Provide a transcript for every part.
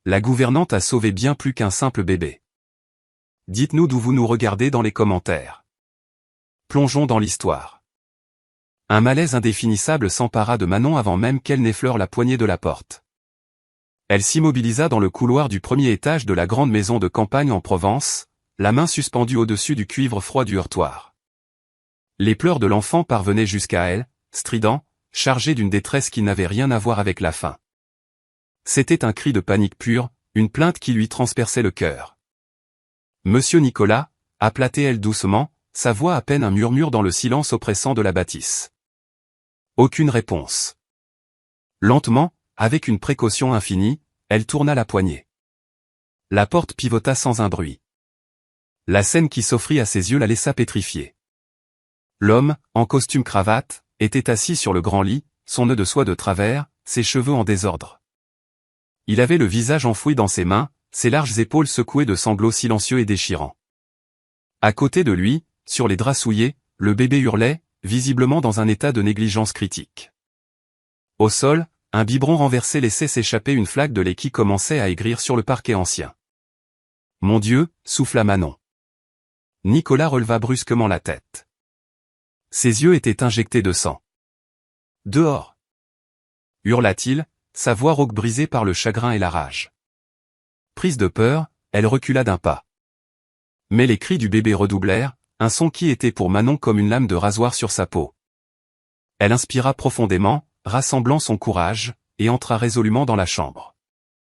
La gouvernante a sauvé bien plus qu'un simple bébé. Dites-nous d'où vous nous regardez dans les commentaires. Plongeons dans l'histoire. Un malaise indéfinissable s'empara de Manon avant même qu'elle n'effleure la poignée de la porte. Elle s'immobilisa dans le couloir du premier étage de la grande maison de campagne en Provence, la main suspendue au-dessus du cuivre froid du heurtoir. Les pleurs de l'enfant parvenaient jusqu'à elle, stridents, chargés d'une détresse qui n'avait rien à voir avec la faim. C'était un cri de panique pure, une plainte qui lui transperçait le cœur. « Monsieur Nicolas » appela-t-elle doucement, sa voix à peine un murmure dans le silence oppressant de la bâtisse. Aucune réponse. Lentement, avec une précaution infinie, elle tourna la poignée. La porte pivota sans un bruit. La scène qui s'offrit à ses yeux la laissa pétrifiée. L'homme, en costume cravate, était assis sur le grand lit, son nœud de soie de travers, ses cheveux en désordre. Il avait le visage enfoui dans ses mains, ses larges épaules secouées de sanglots silencieux et déchirants. À côté de lui, sur les draps souillés, le bébé hurlait, visiblement dans un état de négligence critique. Au sol, un biberon renversé laissait s'échapper une flaque de lait qui commençait à aigrir sur le parquet ancien. « Mon Dieu » souffla Manon. Nicolas releva brusquement la tête. Ses yeux étaient injectés de sang. « Dehors » hurla-t-il, sa voix rauque brisée par le chagrin et la rage. Prise de peur, elle recula d'un pas. Mais les cris du bébé redoublèrent, un son qui était pour Manon comme une lame de rasoir sur sa peau. Elle inspira profondément, rassemblant son courage, et entra résolument dans la chambre.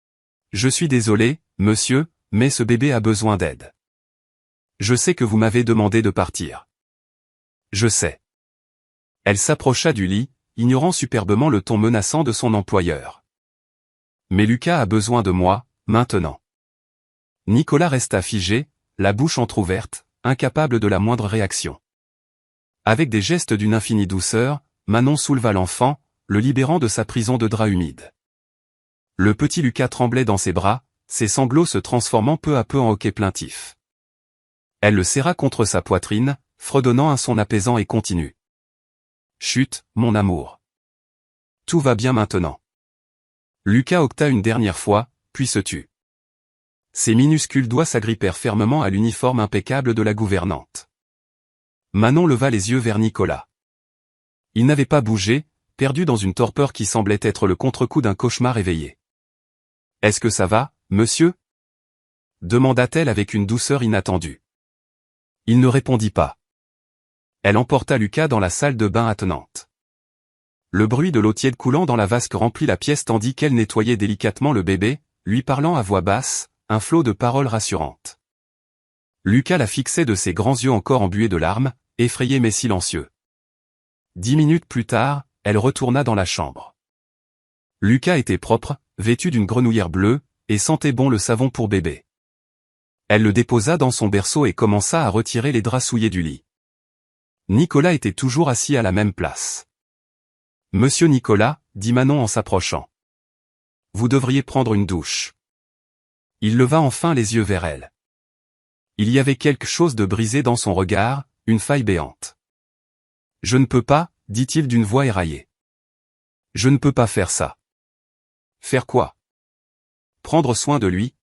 « Je suis désolée, monsieur, mais ce bébé a besoin d'aide. Je sais que vous m'avez demandé de partir. Je sais. » Elle s'approcha du lit, ignorant superbement le ton menaçant de son employeur. « Mais Lucas a besoin de moi, maintenant. » Nicolas resta figé, la bouche entr'ouverte, incapable de la moindre réaction. Avec des gestes d'une infinie douceur, Manon souleva l'enfant, le libérant de sa prison de draps humides. Le petit Lucas tremblait dans ses bras, ses sanglots se transformant peu à peu en hoquets plaintifs. Elle le serra contre sa poitrine, fredonnant un son apaisant et continu. « Chut, mon amour. Tout va bien maintenant. » Lucas octa une dernière fois, puis se tut. Ses minuscules doigts s'agrippèrent fermement à l'uniforme impeccable de la gouvernante. Manon leva les yeux vers Nicolas. Il n'avait pas bougé, perdu dans une torpeur qui semblait être le contre-coup d'un cauchemar éveillé. « Est-ce que ça va, monsieur » demanda-t-elle avec une douceur inattendue. Il ne répondit pas. Elle emporta Lucas dans la salle de bain attenante. Le bruit de l'eau tiède coulant dans la vasque remplit la pièce tandis qu'elle nettoyait délicatement le bébé, lui parlant à voix basse, un flot de paroles rassurantes. Lucas la fixait de ses grands yeux encore embués de larmes, effrayé mais silencieux. 10 minutes plus tard, elle retourna dans la chambre. Lucas était propre, vêtu d'une grenouillère bleue, et sentait bon le savon pour bébé. Elle le déposa dans son berceau et commença à retirer les draps souillés du lit. Nicolas était toujours assis à la même place. « Monsieur Nicolas » dit Manon en s'approchant. « Vous devriez prendre une douche. » Il leva enfin les yeux vers elle. Il y avait quelque chose de brisé dans son regard, une faille béante. « Je ne peux pas » dit-il d'une voix éraillée. « Je ne peux pas faire ça. » « Faire quoi ? Prendre soin de lui ?»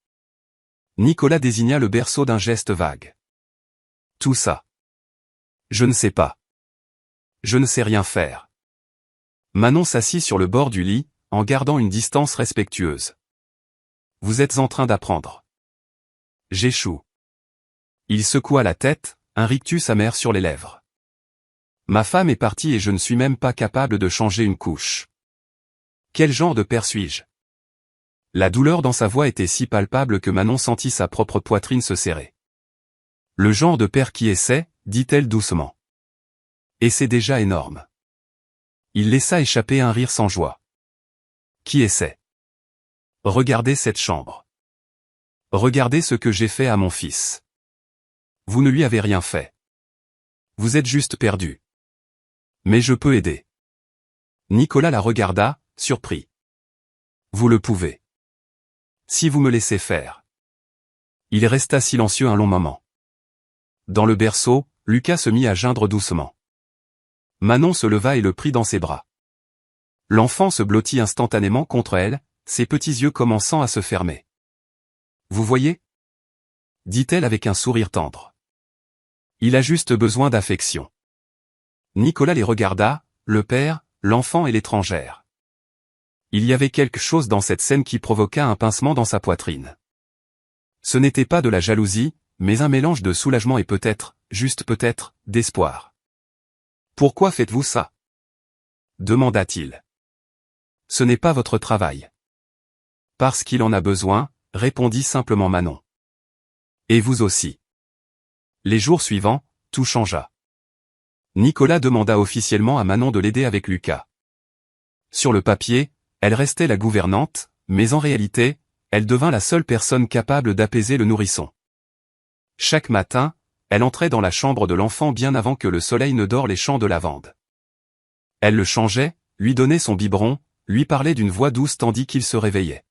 Nicolas désigna le berceau d'un geste vague. « Tout ça. Je ne sais pas. Je ne sais rien faire. » Manon s'assit sur le bord du lit, en gardant une distance respectueuse. « Vous êtes en train d'apprendre. » J'échoue. Il secoua la tête, un rictus amer sur les lèvres. « Ma femme est partie et je ne suis même pas capable de changer une couche. Quel genre de père suis-je » La douleur dans sa voix était si palpable que Manon sentit sa propre poitrine se serrer. « Le genre de père qui essaie » dit-elle doucement. « Et c'est déjà énorme. » Il laissa échapper un rire sans joie. « Qui essaie ? Regardez cette chambre. Regardez ce que j'ai fait à mon fils. Vous ne lui avez rien fait. Vous êtes juste perdu. Mais je peux aider. » Nicolas la regarda, surpris. « Vous le pouvez. Si vous me laissez faire. » Il resta silencieux un long moment. Dans le berceau, Lucas se mit à geindre doucement. Manon se leva et le prit dans ses bras. L'enfant se blottit instantanément contre elle, ses petits yeux commençant à se fermer. Vous voyez? Dit-elle avec un sourire tendre. Il a juste besoin d'affection. Nicolas les regarda, le père, l'enfant et l'étrangère. Il y avait quelque chose dans cette scène qui provoqua un pincement dans sa poitrine. Ce n'était pas de la jalousie, mais un mélange de soulagement et peut-être, juste peut-être, d'espoir. « Pourquoi faites-vous ça » demanda-t-il. « Ce n'est pas votre travail. »« Parce qu'il en a besoin », répondit simplement Manon. « Et vous aussi. » Les jours suivants, tout changea. Nicolas demanda officiellement à Manon de l'aider avec Lucas. Sur le papier, elle restait la gouvernante, mais en réalité, elle devint la seule personne capable d'apaiser le nourrisson. Chaque matin, elle entrait dans la chambre de l'enfant bien avant que le soleil ne dore les champs de lavande. Elle le changeait, lui donnait son biberon, lui parlait d'une voix douce tandis qu'il se réveillait.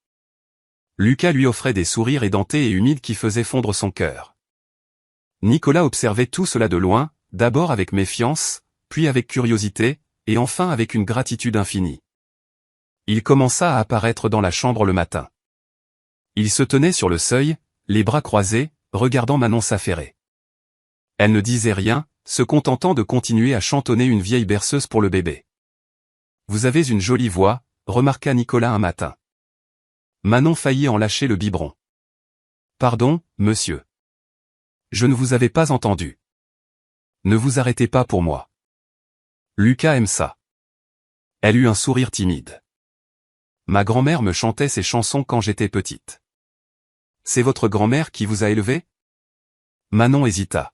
Lucas lui offrait des sourires édentés et humides qui faisaient fondre son cœur. Nicolas observait tout cela de loin, d'abord avec méfiance, puis avec curiosité, et enfin avec une gratitude infinie. Il commença à apparaître dans la chambre le matin. Il se tenait sur le seuil, les bras croisés, regardant Manon s'affairer. Elle ne disait rien, se contentant de continuer à chantonner une vieille berceuse pour le bébé. « Vous avez une jolie voix », remarqua Nicolas un matin. Manon faillit en lâcher le biberon. « Pardon, monsieur. Je ne vous avais pas entendu. Ne vous arrêtez pas pour moi. Lucas aime ça. » Elle eut un sourire timide. « Ma grand-mère me chantait ces chansons quand j'étais petite. » « C'est votre grand-mère qui vous a élevé » Manon hésita.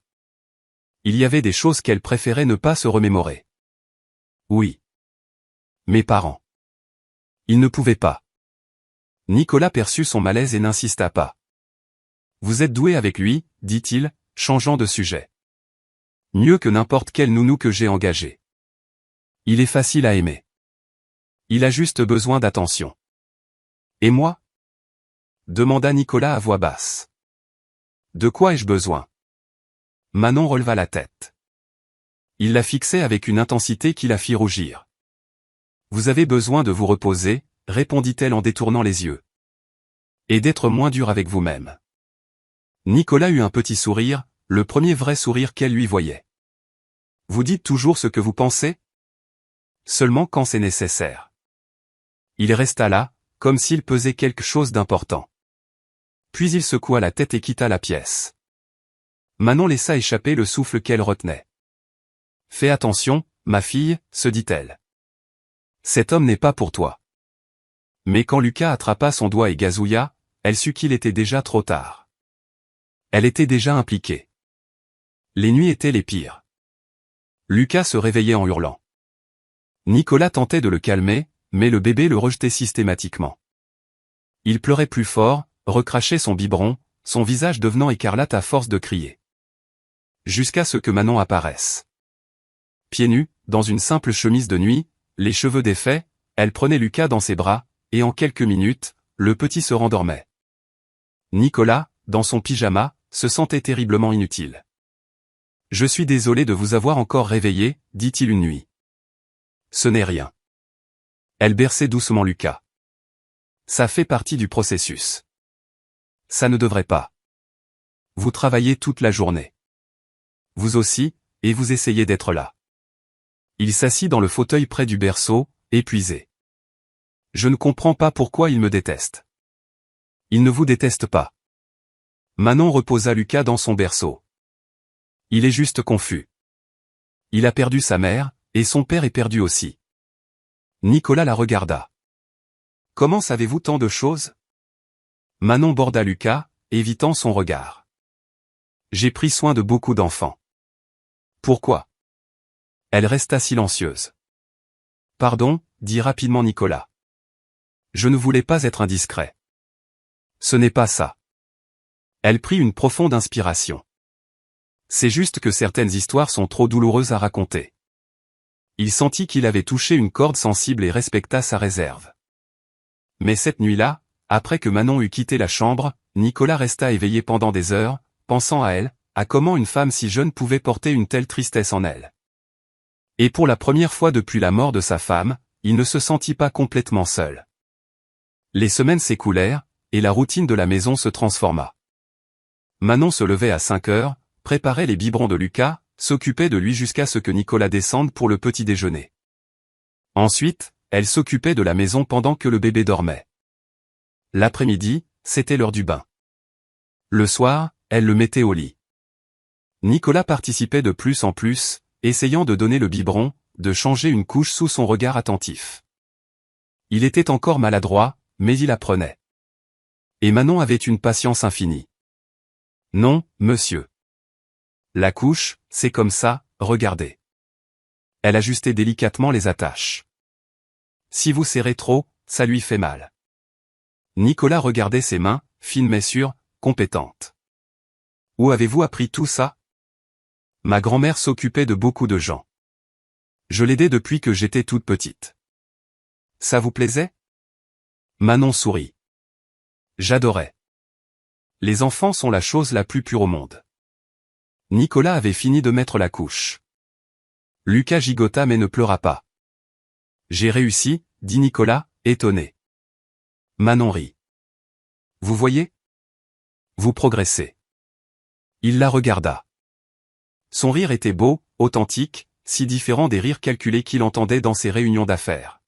Il y avait des choses qu'elle préférait ne pas se remémorer. « Oui. Mes parents. » Il ne pouvait pas. Nicolas perçut son malaise et n'insista pas. « Vous êtes doué avec lui, dit-il, changeant de sujet. Mieux que n'importe quel nounou que j'ai engagé. Il est facile à aimer. Il a juste besoin d'attention. Et moi ? Demanda Nicolas à voix basse. De quoi ai-je besoin ? Manon releva la tête. Il la fixait avec une intensité qui la fit rougir. Vous avez besoin de vous reposer, répondit-elle en détournant les yeux. Et d'être moins dur avec vous-même. Nicolas eut un petit sourire, le premier vrai sourire qu'elle lui voyait. Vous dites toujours ce que vous pensez ? Seulement quand c'est nécessaire. Il resta là, comme s'il pesait quelque chose d'important. Puis il secoua la tête et quitta la pièce. Manon laissa échapper le souffle qu'elle retenait. Fais attention, ma fille, se dit-elle. Cet homme n'est pas pour toi. Mais quand Lucas attrapa son doigt et gazouilla, elle sut qu'il était déjà trop tard. Elle était déjà impliquée. Les nuits étaient les pires. Lucas se réveillait en hurlant. Nicolas tentait de le calmer, mais le bébé le rejetait systématiquement. Il pleurait plus fort, recrachait son biberon, son visage devenant écarlate à force de crier. Jusqu'à ce que Manon apparaisse. Pieds nus, dans une simple chemise de nuit, les cheveux défaits, elle prenait Lucas dans ses bras, et en quelques minutes, le petit se rendormait. Nicolas, dans son pyjama, se sentait terriblement inutile. « Je suis désolé de vous avoir encore réveillé, dit-il une nuit. Ce n'est rien. Elle berçait doucement Lucas. Ça fait partie du processus. Ça ne devrait pas. Vous travaillez toute la journée. Vous aussi, et vous essayez d'être là. Il s'assit dans le fauteuil près du berceau, épuisé. Je ne comprends pas pourquoi il me déteste. Il ne vous déteste pas. Manon reposa Lucas dans son berceau. Il est juste confus. Il a perdu sa mère, et son père est perdu aussi. Nicolas la regarda. Comment savez-vous tant de choses ? Manon borda Lucas, évitant son regard. J'ai pris soin de beaucoup d'enfants. Pourquoi ? Elle resta silencieuse. Pardon, dit rapidement Nicolas. Je ne voulais pas être indiscret. Ce n'est pas ça. Elle prit une profonde inspiration. C'est juste que certaines histoires sont trop douloureuses à raconter. Il sentit qu'il avait touché une corde sensible et respecta sa réserve. Mais cette nuit-là, après que Manon eut quitté la chambre, Nicolas resta éveillé pendant des heures, pensant à elle, à comment une femme si jeune pouvait porter une telle tristesse en elle. Et pour la première fois depuis la mort de sa femme, il ne se sentit pas complètement seul. Les semaines s'écoulèrent, et la routine de la maison se transforma. Manon se levait à 5 heures, préparait les biberons de Lucas, s'occupait de lui jusqu'à ce que Nicolas descende pour le petit déjeuner. Ensuite, elle s'occupait de la maison pendant que le bébé dormait. L'après-midi, c'était l'heure du bain. Le soir, elle le mettait au lit. Nicolas participait de plus en plus, essayant de donner le biberon, de changer une couche sous son regard attentif. Il était encore maladroit, mais il apprenait. Et Manon avait une patience infinie. Non, monsieur. La couche, c'est comme ça, regardez. Elle ajustait délicatement les attaches. Si vous serrez trop, ça lui fait mal. Nicolas regardait ses mains, fines mais sûres, compétentes. Où avez-vous appris tout ça? Ma grand-mère s'occupait de beaucoup de gens. Je l'aidais depuis que j'étais toute petite. Ça vous plaisait? Manon sourit. J'adorais. Les enfants sont la chose la plus pure au monde. Nicolas avait fini de mettre la couche. Lucas gigota mais ne pleura pas. J'ai réussi, dit Nicolas, étonné. Manon rit. Vous voyez? Vous progressez. Il la regarda. Son rire était beau, authentique, si différent des rires calculés qu'il entendait dans ses réunions d'affaires.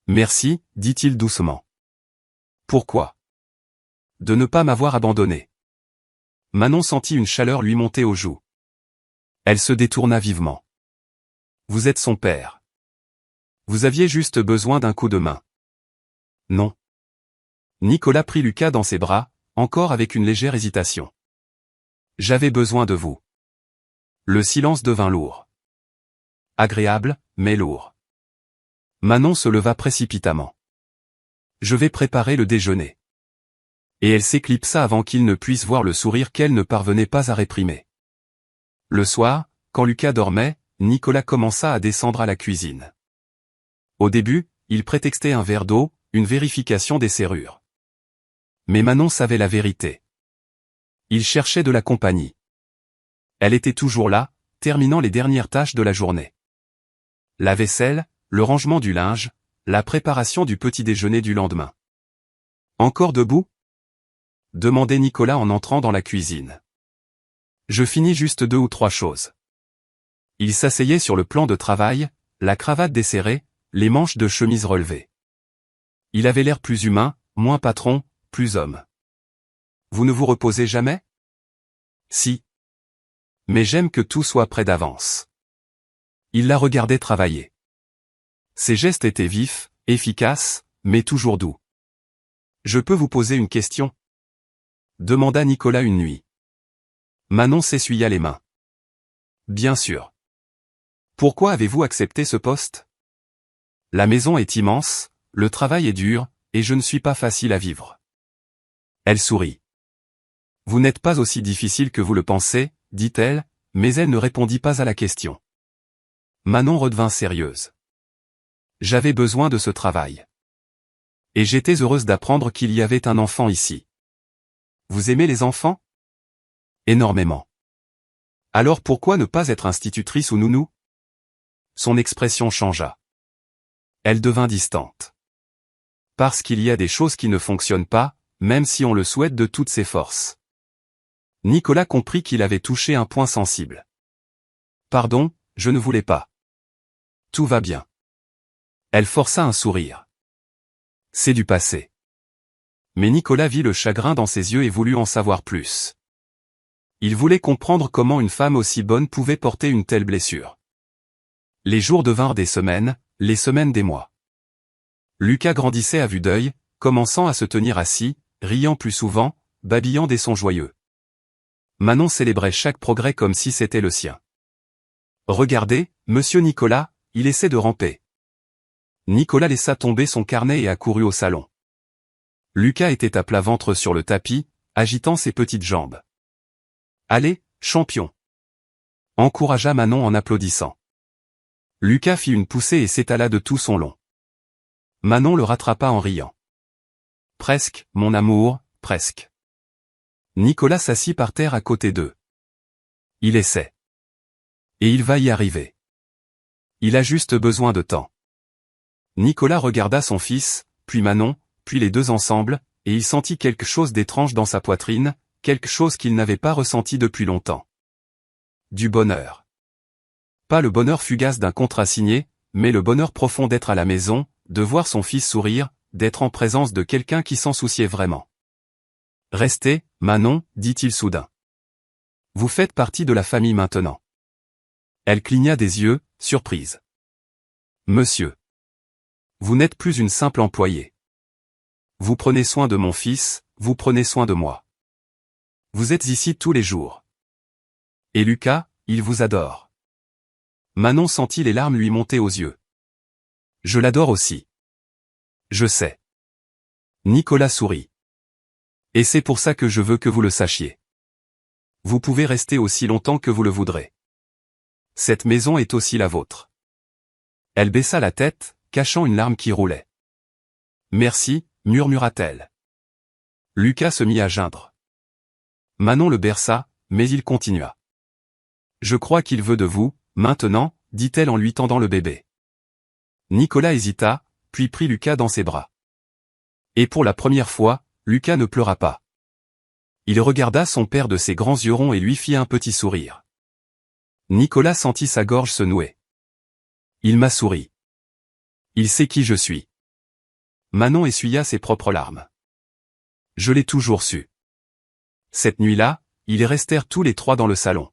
Merci, dit-il doucement. Pourquoi? De ne pas m'avoir abandonné. Manon sentit une chaleur lui monter aux joues. Elle se détourna vivement. Vous êtes son père. Vous aviez juste besoin d'un coup de main. Non. Nicolas prit Lucas dans ses bras, encore avec une légère hésitation. J'avais besoin de vous. Le silence devint lourd. Agréable, mais lourd. Manon se leva précipitamment. Je vais préparer le déjeuner. Et elle s'éclipsa avant qu'il ne puisse voir le sourire qu'elle ne parvenait pas à réprimer. Le soir, quand Lucas dormait, Nicolas commença à descendre à la cuisine. Au début, il prétextait un verre d'eau, une vérification des serrures. Mais Manon savait la vérité. Il cherchait de la compagnie. Elle était toujours là, terminant les dernières tâches de la journée. La vaisselle, le rangement du linge, la préparation du petit déjeuner du lendemain. Encore debout? Demandait Nicolas en entrant dans la cuisine. Je finis juste 2 ou 3 choses. Il s'asseyait sur le plan de travail, la cravate desserrée, les manches de chemise relevées. Il avait l'air plus humain, moins patron, plus homme. Vous ne vous reposez jamais? Si. Mais j'aime que tout soit prêt d'avance. Il la regardait travailler. Ses gestes étaient vifs, efficaces, mais toujours doux. Je peux vous poser une question? Demanda Nicolas une nuit. Manon s'essuya les mains. Bien sûr. Pourquoi avez-vous accepté ce poste? La maison est immense, le travail est dur, et je ne suis pas facile à vivre. Elle sourit. Vous n'êtes pas aussi difficile que vous le pensez, dit-elle, mais elle ne répondit pas à la question. Manon redevint sérieuse. J'avais besoin de ce travail. Et j'étais heureuse d'apprendre qu'il y avait un enfant ici. Vous aimez les enfants? Énormément. Alors pourquoi ne pas être institutrice ou nounou? Son expression changea. Elle devint distante. Parce qu'il y a des choses qui ne fonctionnent pas, même si on le souhaite de toutes ses forces. Nicolas comprit qu'il avait touché un point sensible. Pardon, je ne voulais pas. Tout va bien. Elle força un sourire. C'est du passé. Mais Nicolas vit le chagrin dans ses yeux et voulut en savoir plus. Il voulait comprendre comment une femme aussi bonne pouvait porter une telle blessure. Les jours devinrent des semaines, les semaines des mois. Lucas grandissait à vue d'œil, commençant à se tenir assis, riant plus souvent, babillant des sons joyeux. Manon célébrait chaque progrès comme si c'était le sien. Regardez, monsieur Nicolas, il essaie de ramper. Nicolas laissa tomber son carnet et accourut au salon. Lucas était à plat ventre sur le tapis, agitant ses petites jambes. Allez, champion! Encouragea Manon en applaudissant. Lucas fit une poussée et s'étala de tout son long. Manon le rattrapa en riant. Presque, mon amour, presque. Nicolas s'assit par terre à côté d'eux. Il essaie. Et il va y arriver. Il a juste besoin de temps. Nicolas regarda son fils, puis Manon, puis les deux ensemble, et il sentit quelque chose d'étrange dans sa poitrine, quelque chose qu'il n'avait pas ressenti depuis longtemps. Du bonheur. Pas le bonheur fugace d'un contrat signé, mais le bonheur profond d'être à la maison, de voir son fils sourire, d'être en présence de quelqu'un qui s'en souciait vraiment. « Restez, Manon, dit-il soudain. Vous faites partie de la famille maintenant. » Elle cligna des yeux, surprise. « Monsieur. Vous n'êtes plus une simple employée. Vous prenez soin de mon fils, vous prenez soin de moi. Vous êtes ici tous les jours. Et Lucas, il vous adore. » Manon sentit les larmes lui monter aux yeux. « Je l'adore aussi. » « Je sais. » Nicolas sourit. « Et c'est pour ça que je veux que vous le sachiez. Vous pouvez rester aussi longtemps que vous le voudrez. Cette maison est aussi la vôtre. » Elle baissa la tête, cachant une larme qui roulait. « Merci, murmura-t-elle. » Lucas se mit à geindre. Manon le berça, mais il continua. « Je crois qu'il veut de vous, maintenant, dit-elle en lui tendant le bébé. » Nicolas hésita, puis prit Lucas dans ses bras. Et pour la première fois, Lucas ne pleura pas. Il regarda son père de ses grands yeux ronds et lui fit un petit sourire. Nicolas sentit sa gorge se nouer. Il m'a souri. Il sait qui je suis. Manon essuya ses propres larmes. Je l'ai toujours su. Cette nuit-là, ils restèrent tous les trois dans le salon.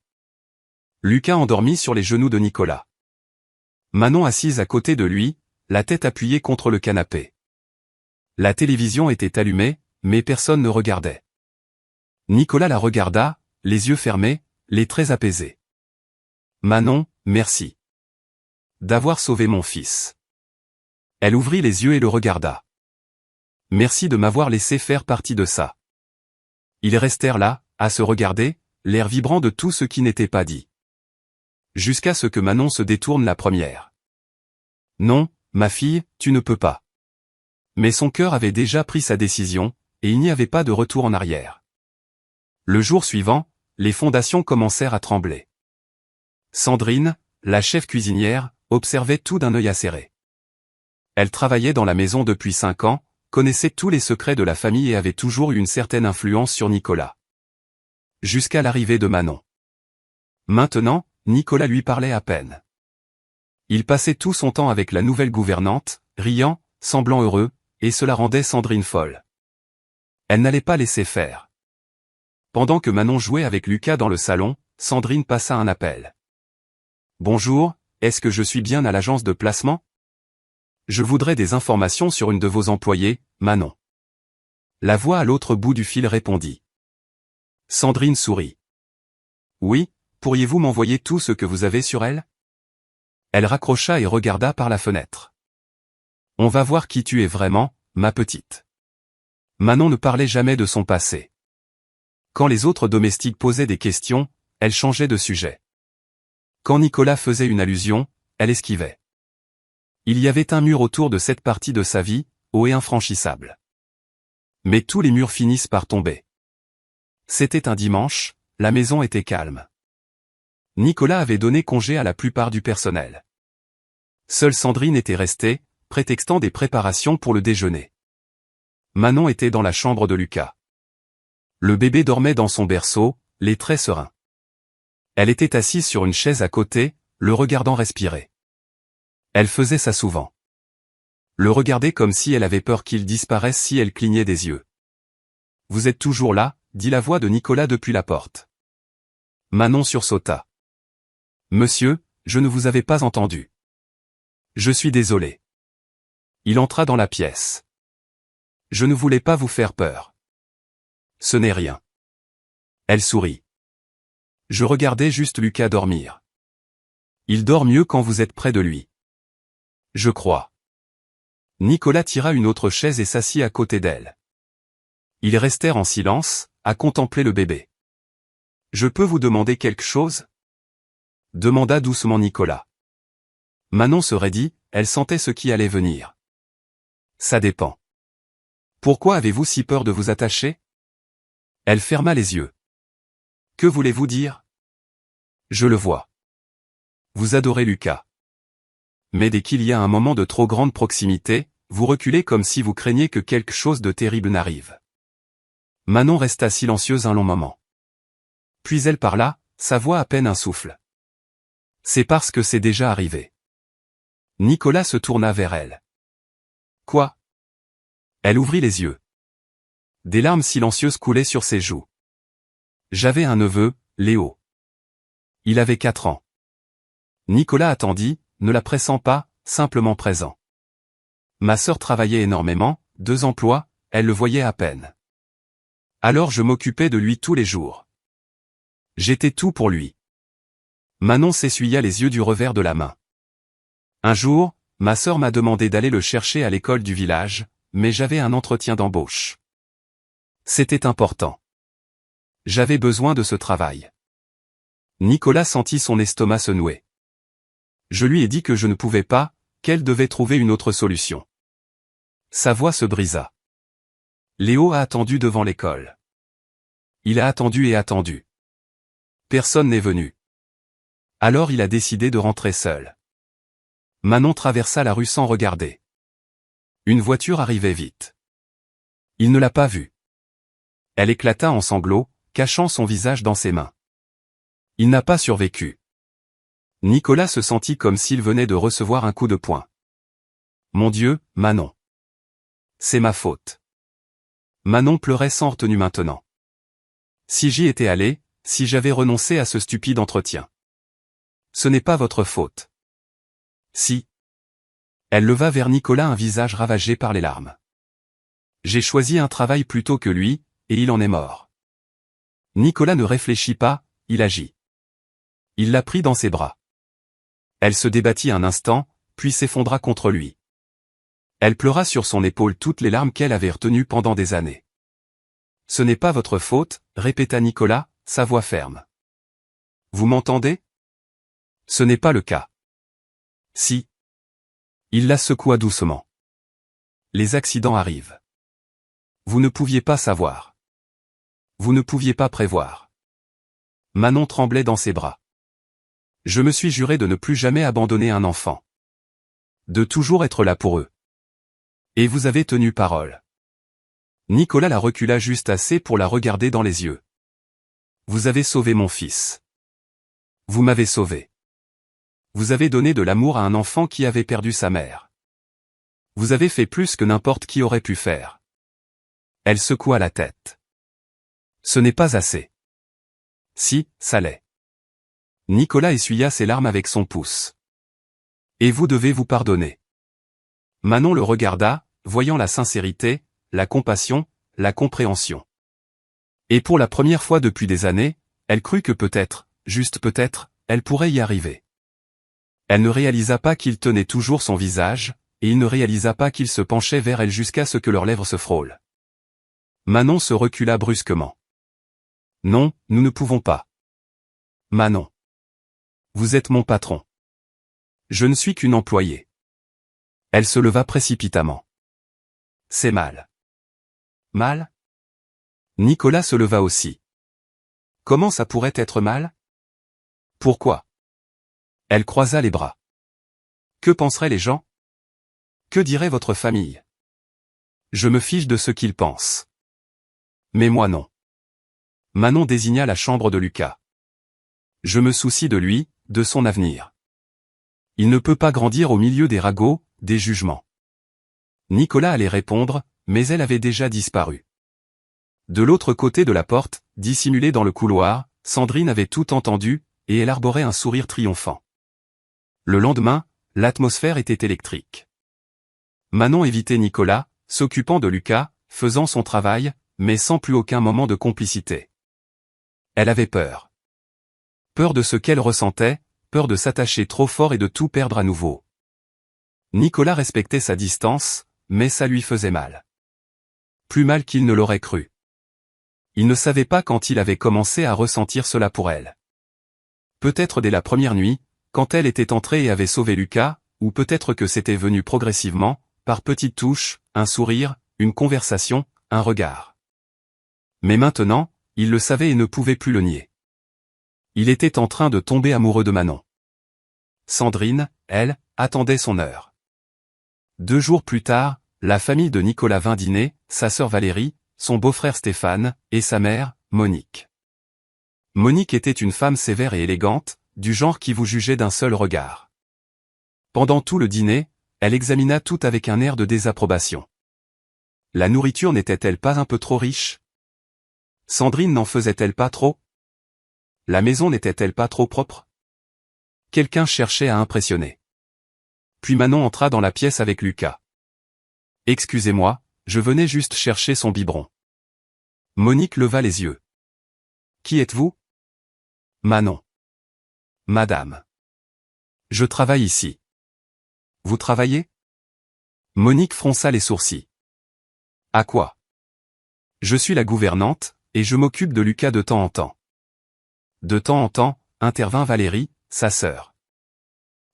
Lucas endormit sur les genoux de Nicolas. Manon assise à côté de lui, la tête appuyée contre le canapé. La télévision était allumée, mais personne ne regardait. Nicolas la regarda, les yeux fermés, les traits apaisés. « Manon, merci. D'avoir sauvé mon fils. » Elle ouvrit les yeux et le regarda. « Merci de m'avoir laissé faire partie de ça. » Ils restèrent là, à se regarder, l'air vibrant de tout ce qui n'était pas dit. Jusqu'à ce que Manon se détourne la première. « Non, ma fille, tu ne peux pas. » Mais son cœur avait déjà pris sa décision, et il n'y avait pas de retour en arrière. Le jour suivant, les fondations commencèrent à trembler. Sandrine, la chef cuisinière, observait tout d'un œil acéré. Elle travaillait dans la maison depuis 5 ans, connaissait tous les secrets de la famille et avait toujours eu une certaine influence sur Nicolas. Jusqu'à l'arrivée de Manon. Maintenant, Nicolas lui parlait à peine. Il passait tout son temps avec la nouvelle gouvernante, riant, semblant heureux, et cela rendait Sandrine folle. Elle n'allait pas laisser faire. Pendant que Manon jouait avec Lucas dans le salon, Sandrine passa un appel. « Bonjour, est-ce que je suis bien à l'agence de placement ? Je voudrais des informations sur une de vos employées, Manon. » La voix à l'autre bout du fil répondit. Sandrine sourit. « Oui, pourriez-vous m'envoyer tout ce que vous avez sur elle ? » Elle raccrocha et regarda par la fenêtre. « On va voir qui tu es vraiment, ma petite. » Manon ne parlait jamais de son passé. Quand les autres domestiques posaient des questions, elle changeait de sujet. Quand Nicolas faisait une allusion, elle esquivait. Il y avait un mur autour de cette partie de sa vie, haut et infranchissable. Mais tous les murs finissent par tomber. C'était un dimanche, la maison était calme. Nicolas avait donné congé à la plupart du personnel. Seule Sandrine était restée, prétextant des préparations pour le déjeuner. Manon était dans la chambre de Lucas. Le bébé dormait dans son berceau, les traits sereins. Elle était assise sur une chaise à côté, le regardant respirer. Elle faisait ça souvent. Le regardait comme si elle avait peur qu'il disparaisse si elle clignait des yeux. « Vous êtes toujours là ?» dit la voix de Nicolas depuis la porte. Manon sursauta. « Monsieur, je ne vous avais pas entendu. »« Je suis désolé. » Il entra dans la pièce. « Je ne voulais pas vous faire peur. »« Ce n'est rien. » Elle sourit. « Je regardais juste Lucas dormir. Il dort mieux quand vous êtes près de lui. »« Je crois. » Nicolas tira une autre chaise et s'assit à côté d'elle. Ils restèrent en silence, à contempler le bébé. « Je peux vous demander quelque chose ?» demanda doucement Nicolas. Manon se raidit, elle sentait ce qui allait venir. « Ça dépend. Pourquoi avez-vous si peur de vous attacher ?» Elle ferma les yeux. « Que voulez-vous dire ?»« Je le vois. Vous adorez Lucas. Mais dès qu'il y a un moment de trop grande proximité, vous reculez comme si vous craigniez que quelque chose de terrible n'arrive. Manon resta silencieuse un long moment. Puis elle parla, sa voix à peine un souffle. C'est parce que c'est déjà arrivé. Nicolas se tourna vers elle. Quoi? Elle ouvrit les yeux. Des larmes silencieuses coulaient sur ses joues. J'avais un neveu, Léo. Il avait 4 ans. Nicolas attendit, ne la pressant pas, simplement présent. Ma sœur travaillait énormément, 2 emplois, elle le voyait à peine. Alors je m'occupais de lui tous les jours. J'étais tout pour lui. Manon s'essuya les yeux du revers de la main. Un jour, ma sœur m'a demandé d'aller le chercher à l'école du village, mais j'avais un entretien d'embauche. C'était important. J'avais besoin de ce travail. Nicolas sentit son estomac se nouer. Je lui ai dit que je ne pouvais pas, qu'elle devait trouver une autre solution. Sa voix se brisa. Léo a attendu devant l'école. Il a attendu et attendu. Personne n'est venu. Alors il a décidé de rentrer seul. Manon traversa la rue sans regarder. Une voiture arrivait vite. Il ne l'a pas vue. Elle éclata en sanglots, cachant son visage dans ses mains. Il n'a pas survécu. Nicolas se sentit comme s'il venait de recevoir un coup de poing. Mon Dieu, Manon. C'est ma faute. Manon pleurait sans retenue maintenant. Si j'y étais allé, si j'avais renoncé à ce stupide entretien. Ce n'est pas votre faute. Si. Elle leva vers Nicolas un visage ravagé par les larmes. J'ai choisi un travail plutôt que lui, et il en est mort. Nicolas ne réfléchit pas, il agit. Il la prit dans ses bras. Elle se débattit un instant, puis s'effondra contre lui. Elle pleura sur son épaule toutes les larmes qu'elle avait retenues pendant des années. Ce n'est pas votre faute, répéta Nicolas, sa voix ferme. Vous m'entendez? Ce n'est pas le cas. Si. Il la secoua doucement. Les accidents arrivent. Vous ne pouviez pas savoir. Vous ne pouviez pas prévoir. Manon tremblait dans ses bras. Je me suis juré de ne plus jamais abandonner un enfant. De toujours être là pour eux. Et vous avez tenu parole. Nicolas la recula juste assez pour la regarder dans les yeux. Vous avez sauvé mon fils. Vous m'avez sauvé. Vous avez donné de l'amour à un enfant qui avait perdu sa mère. Vous avez fait plus que n'importe qui aurait pu faire. Elle secoua la tête. Ce n'est pas assez. Si, ça l'est. Nicolas essuya ses larmes avec son pouce. Et vous devez vous pardonner. Manon le regarda, voyant la sincérité, la compassion, la compréhension. Et pour la première fois depuis des années, elle crut que peut-être, juste peut-être, elle pourrait y arriver. Elle ne réalisa pas qu'il tenait toujours son visage, et il ne réalisa pas qu'il se penchait vers elle jusqu'à ce que leurs lèvres se frôlent. Manon se recula brusquement. Non, nous ne pouvons pas. Manon. Vous êtes mon patron. Je ne suis qu'une employée. Elle se leva précipitamment. C'est mal. Mal? Nicolas se leva aussi. Comment ça pourrait être mal? Pourquoi? Elle croisa les bras. Que penseraient les gens? Que dirait votre famille? Je me fiche de ce qu'ils pensent. Mais moi non. Manon désigna la chambre de Lucas. Je me soucie de lui, de son avenir. Il ne peut pas grandir au milieu des ragots, des jugements. Nicolas allait répondre, mais elle avait déjà disparu. De l'autre côté de la porte, dissimulée dans le couloir, Sandrine avait tout entendu, et elle arborait un sourire triomphant. Le lendemain, l'atmosphère était électrique. Manon évitait Nicolas, s'occupant de Lucas, faisant son travail, mais sans plus aucun moment de complicité. Elle avait peur. Peur de ce qu'elle ressentait, peur de s'attacher trop fort et de tout perdre à nouveau. Nicolas respectait sa distance, mais ça lui faisait mal. Plus mal qu'il ne l'aurait cru. Il ne savait pas quand il avait commencé à ressentir cela pour elle. Peut-être dès la première nuit, quand elle était entrée et avait sauvé Lucas, ou peut-être que c'était venu progressivement, par petites touches, un sourire, une conversation, un regard. Mais maintenant, il le savait et ne pouvait plus le nier. Il était en train de tomber amoureux de Manon. Sandrine, elle, attendait son heure. 2 jours plus tard, la famille de Nicolas vint dîner, sa sœur Valérie, son beau-frère Stéphane, et sa mère, Monique. Monique était une femme sévère et élégante, du genre qui vous jugeait d'un seul regard. Pendant tout le dîner, elle examina tout avec un air de désapprobation. La nourriture n'était-elle pas un peu trop riche? Sandrine n'en faisait-elle pas trop? La maison n'était-elle pas trop propre? Quelqu'un cherchait à impressionner. Puis Manon entra dans la pièce avec Lucas. « Excusez-moi, je venais juste chercher son biberon. » Monique leva les yeux. « Qui êtes-vous? » Manon. « Madame. Je travaille ici. » Vous travaillez? Monique fronça les sourcils. « À quoi? » Je suis la gouvernante, et je m'occupe de Lucas de temps en temps. De temps en temps, intervint Valérie, sa sœur.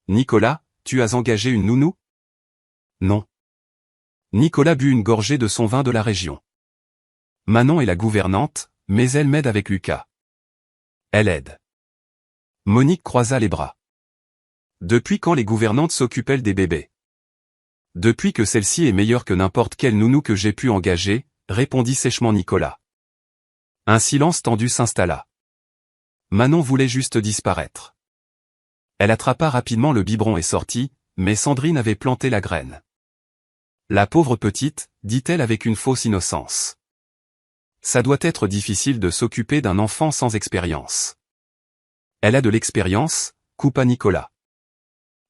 Nicolas, tu as engagé une nounou? Non. Nicolas but une gorgée de son vin de la région. Manon est la gouvernante, mais elle m'aide avec Lucas. Elle aide. Monique croisa les bras. Depuis quand les gouvernantes s'occupent-elles des bébés? Depuis que celle-ci est meilleure que n'importe quelle nounou que j'ai pu engager, répondit sèchement Nicolas. Un silence tendu s'installa. Manon voulait juste disparaître. Elle attrapa rapidement le biberon et sortit, mais Sandrine avait planté la graine. La pauvre petite, dit-elle avec une fausse innocence. Ça doit être difficile de s'occuper d'un enfant sans expérience. Elle a de l'expérience, coupa Nicolas.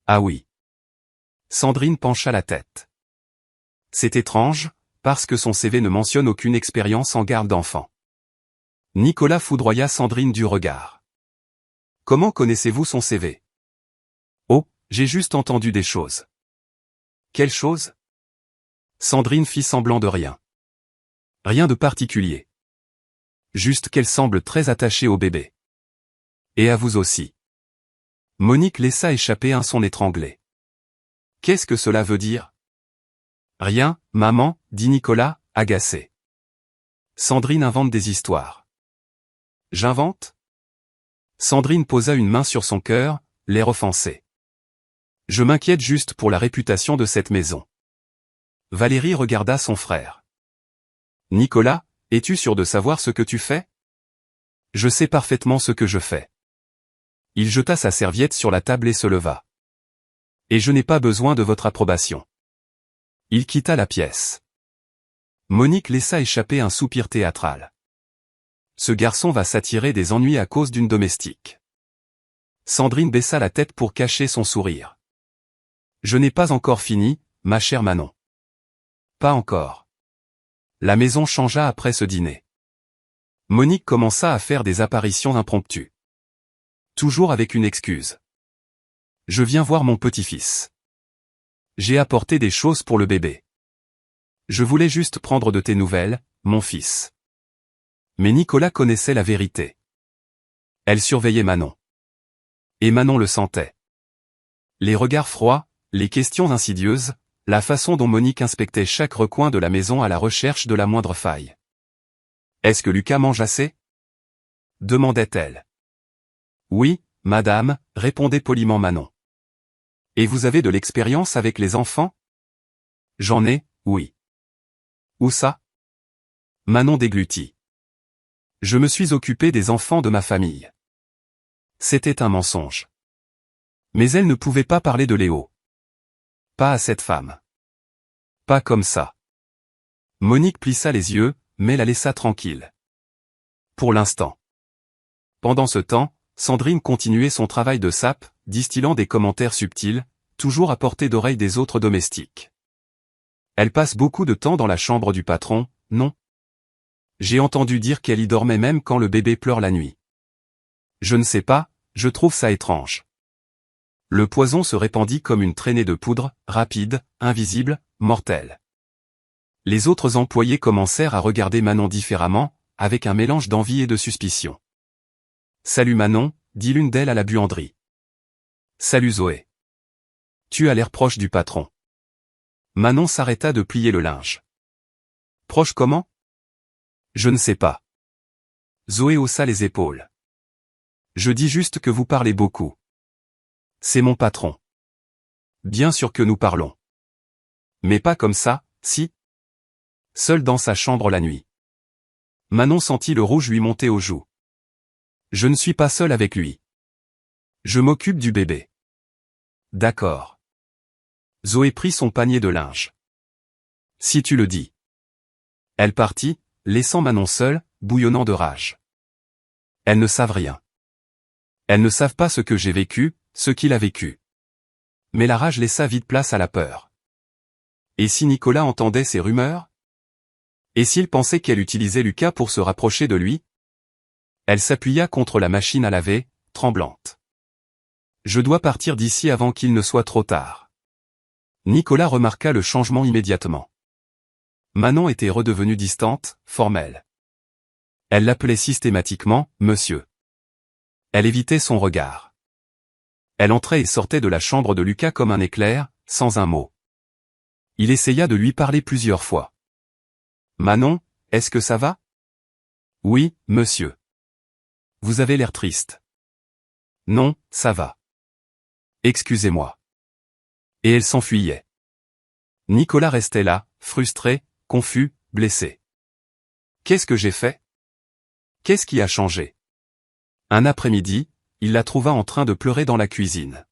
Ah oui. Sandrine pencha la tête. C'est étrange, parce que son CV ne mentionne aucune expérience en garde d'enfant. Nicolas foudroya Sandrine du regard. Comment connaissez-vous son CV? Oh, j'ai juste entendu des choses. Quelles choses? Sandrine fit semblant de rien. Rien de particulier. Juste qu'elle semble très attachée au bébé. Et à vous aussi. Monique laissa échapper un son étranglé. Qu'est-ce que cela veut dire? Rien, maman, dit Nicolas, agacé. Sandrine invente des histoires. J'invente? Sandrine posa une main sur son cœur, l'air offensé. Je m'inquiète juste pour la réputation de cette maison. Valérie regarda son frère. Nicolas, es-tu sûr de savoir ce que tu fais? Je sais parfaitement ce que je fais. Il jeta sa serviette sur la table et se leva. Et je n'ai pas besoin de votre approbation. Il quitta la pièce. Monique laissa échapper un soupir théâtral. Ce garçon va s'attirer des ennuis à cause d'une domestique. Sandrine baissa la tête pour cacher son sourire. Je n'ai pas encore fini, ma chère Manon. Pas encore. La maison changea après ce dîner. Monique commença à faire des apparitions impromptues. Toujours avec une excuse. Je viens voir mon petit-fils. J'ai apporté des choses pour le bébé. Je voulais juste prendre de tes nouvelles, mon fils. Mais Nicolas connaissait la vérité. Elle surveillait Manon. Et Manon le sentait. Les regards froids, les questions insidieuses, la façon dont Monique inspectait chaque recoin de la maison à la recherche de la moindre faille. Est-ce que Lucas mange assez? Demandait-elle. Oui, madame, répondait poliment Manon. Et vous avez de l'expérience avec les enfants? J'en ai, oui. Où ça? Manon déglutit. Je me suis occupé des enfants de ma famille. C'était un mensonge. Mais elle ne pouvait pas parler de Léo. Pas à cette femme. Pas comme ça. Monique plissa les yeux, mais la laissa tranquille. Pour l'instant. Pendant ce temps, Sandrine continuait son travail de sape, distillant des commentaires subtils, toujours à portée d'oreille des autres domestiques. Elle passe beaucoup de temps dans la chambre du patron, non? J'ai entendu dire qu'elle y dormait même quand le bébé pleure la nuit. Je ne sais pas, je trouve ça étrange. Le poison se répandit comme une traînée de poudre, rapide, invisible, mortelle. Les autres employés commencèrent à regarder Manon différemment, avec un mélange d'envie et de suspicion. Salut Manon, dit l'une d'elles à la buanderie. Salut Zoé. Tu as l'air proche du patron. Manon s'arrêta de plier le linge. Proche comment? Je ne sais pas. Zoé haussa les épaules. Je dis juste que vous parlez beaucoup. C'est mon patron. Bien sûr que nous parlons. Mais pas comme ça, si. Seul dans sa chambre la nuit. Manon sentit le rouge lui monter aux joues. Je ne suis pas seul avec lui. Je m'occupe du bébé. D'accord. Zoé prit son panier de linge. Si tu le dis. Elle partit, laissant Manon seule, bouillonnant de rage. Elles ne savent rien. Elles ne savent pas ce que j'ai vécu, ce qu'il a vécu. Mais la rage laissa vite place à la peur. Et si Nicolas entendait ces rumeurs? Et s'il pensait qu'elle utilisait Lucas pour se rapprocher de lui? Elle s'appuya contre la machine à laver, tremblante. Je dois partir d'ici avant qu'il ne soit trop tard. Nicolas remarqua le changement immédiatement. Manon était redevenue distante, formelle. Elle l'appelait systématiquement « Monsieur ». Elle évitait son regard. Elle entrait et sortait de la chambre de Lucas comme un éclair, sans un mot. Il essaya de lui parler plusieurs fois. « Manon, est-ce que ça va ?»« Oui, monsieur. »« Vous avez l'air triste. »« Non, ça va. »« Excusez-moi. » Et elle s'enfuyait. Nicolas restait là, frustré, confus, blessé. « Qu'est-ce que j'ai fait? Qu'est-ce qui a changé ?» Un après-midi, il la trouva en train de pleurer dans la cuisine.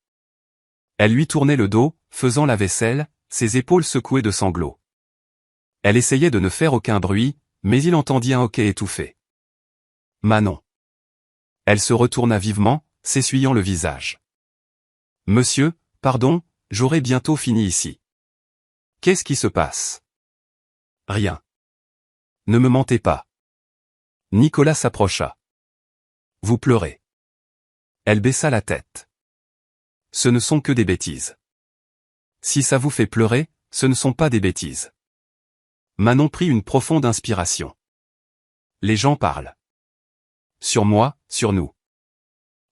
Elle lui tournait le dos, faisant la vaisselle, ses épaules secouées de sanglots. Elle essayait de ne faire aucun bruit, mais il entendit un hoquet étouffé. « Manon. » Elle se retourna vivement, s'essuyant le visage. « Monsieur, pardon, j'aurai bientôt fini ici. »« Qu'est-ce qui se passe? »« Rien. »« Ne me mentez pas. » Nicolas s'approcha. « Vous pleurez. » Elle baissa la tête. « Ce ne sont que des bêtises. »« Si ça vous fait pleurer, ce ne sont pas des bêtises. » Manon prit une profonde inspiration. « Les gens parlent. Sur moi, sur nous. »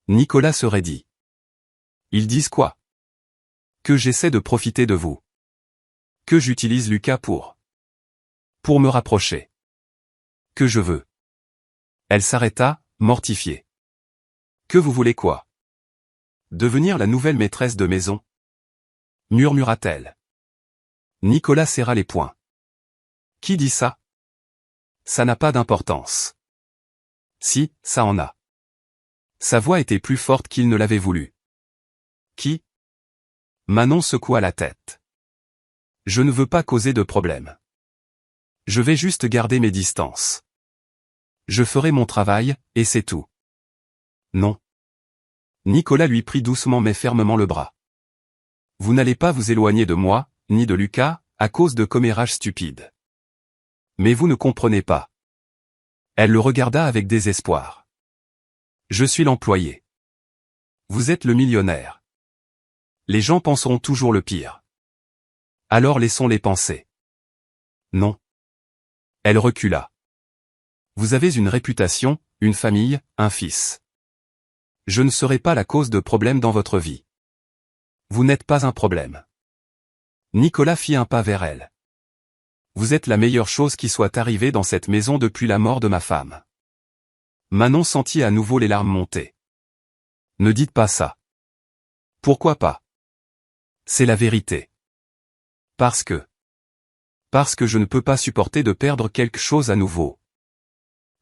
Nicolas se raidit. « Ils disent quoi? Que j'essaie de profiter de vous. Que j'utilise Lucas pour me rapprocher. Que je veux. » Elle s'arrêta, mortifiée. « Que vous voulez quoi? Devenir la nouvelle maîtresse de maison? » murmura-t-elle. Nicolas serra les poings. « Qui dit ça? Ça n'a pas d'importance. » Si, ça en a. Sa voix était plus forte qu'il ne l'avait voulu. « Qui? » Manon secoua la tête. « Je ne veux pas causer de problème. Je vais juste garder mes distances. Je ferai mon travail, et c'est tout. » Non. Nicolas lui prit doucement mais fermement le bras. « Vous n'allez pas vous éloigner de moi, ni de Lucas, à cause de commérages stupides. Mais vous ne comprenez pas. » Elle le regarda avec désespoir. « Je suis l'employé. Vous êtes le millionnaire. Les gens penseront toujours le pire. Alors laissons-les penser. » Non. Elle recula. « Vous avez une réputation, une famille, un fils. Je ne serai pas la cause de problèmes dans votre vie. Vous n'êtes pas un problème. » Nicolas fit un pas vers elle. « Vous êtes la meilleure chose qui soit arrivée dans cette maison depuis la mort de ma femme. » Manon sentit à nouveau les larmes monter. « Ne dites pas ça. »« Pourquoi pas? » ?»« C'est la vérité. »« Parce que je ne peux pas supporter de perdre quelque chose à nouveau. »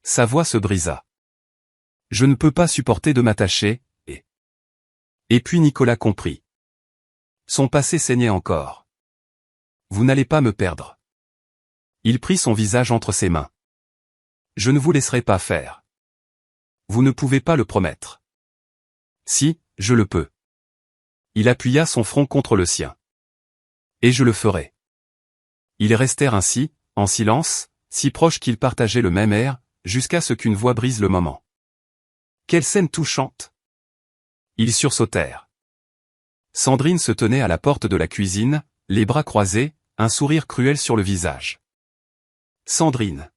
Sa voix se brisa. « Je ne peux pas supporter de m'attacher, Et puis Nicolas comprit. Son passé saignait encore. « Vous n'allez pas me perdre. » Il prit son visage entre ses mains. « Je ne vous laisserai pas faire. Vous ne pouvez pas le promettre. »« Si, je le peux. » Il appuya son front contre le sien. « Et je le ferai. » Ils restèrent ainsi, en silence, si proches qu'ils partageaient le même air, jusqu'à ce qu'une voix brise le moment. Quelle scène touchante! Ils sursautèrent. Sandrine se tenait à la porte de la cuisine, les bras croisés, un sourire cruel sur le visage. « Sandrine !»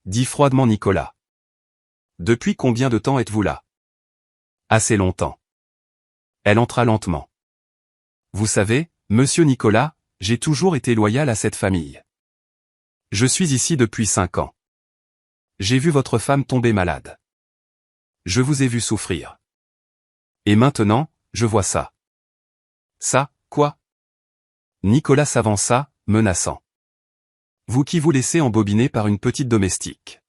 dit froidement Nicolas. « Depuis combien de temps êtes-vous là? » Assez longtemps. Elle entra lentement. « Vous savez, monsieur Nicolas, j'ai toujours été loyal à cette famille. Je suis ici depuis 5 ans. J'ai vu votre femme tomber malade. Je vous ai vu souffrir. Et maintenant, je vois ça. » Ça, quoi? Nicolas s'avança, menaçant. Vous qui vous laissez embobiner par une petite domestique.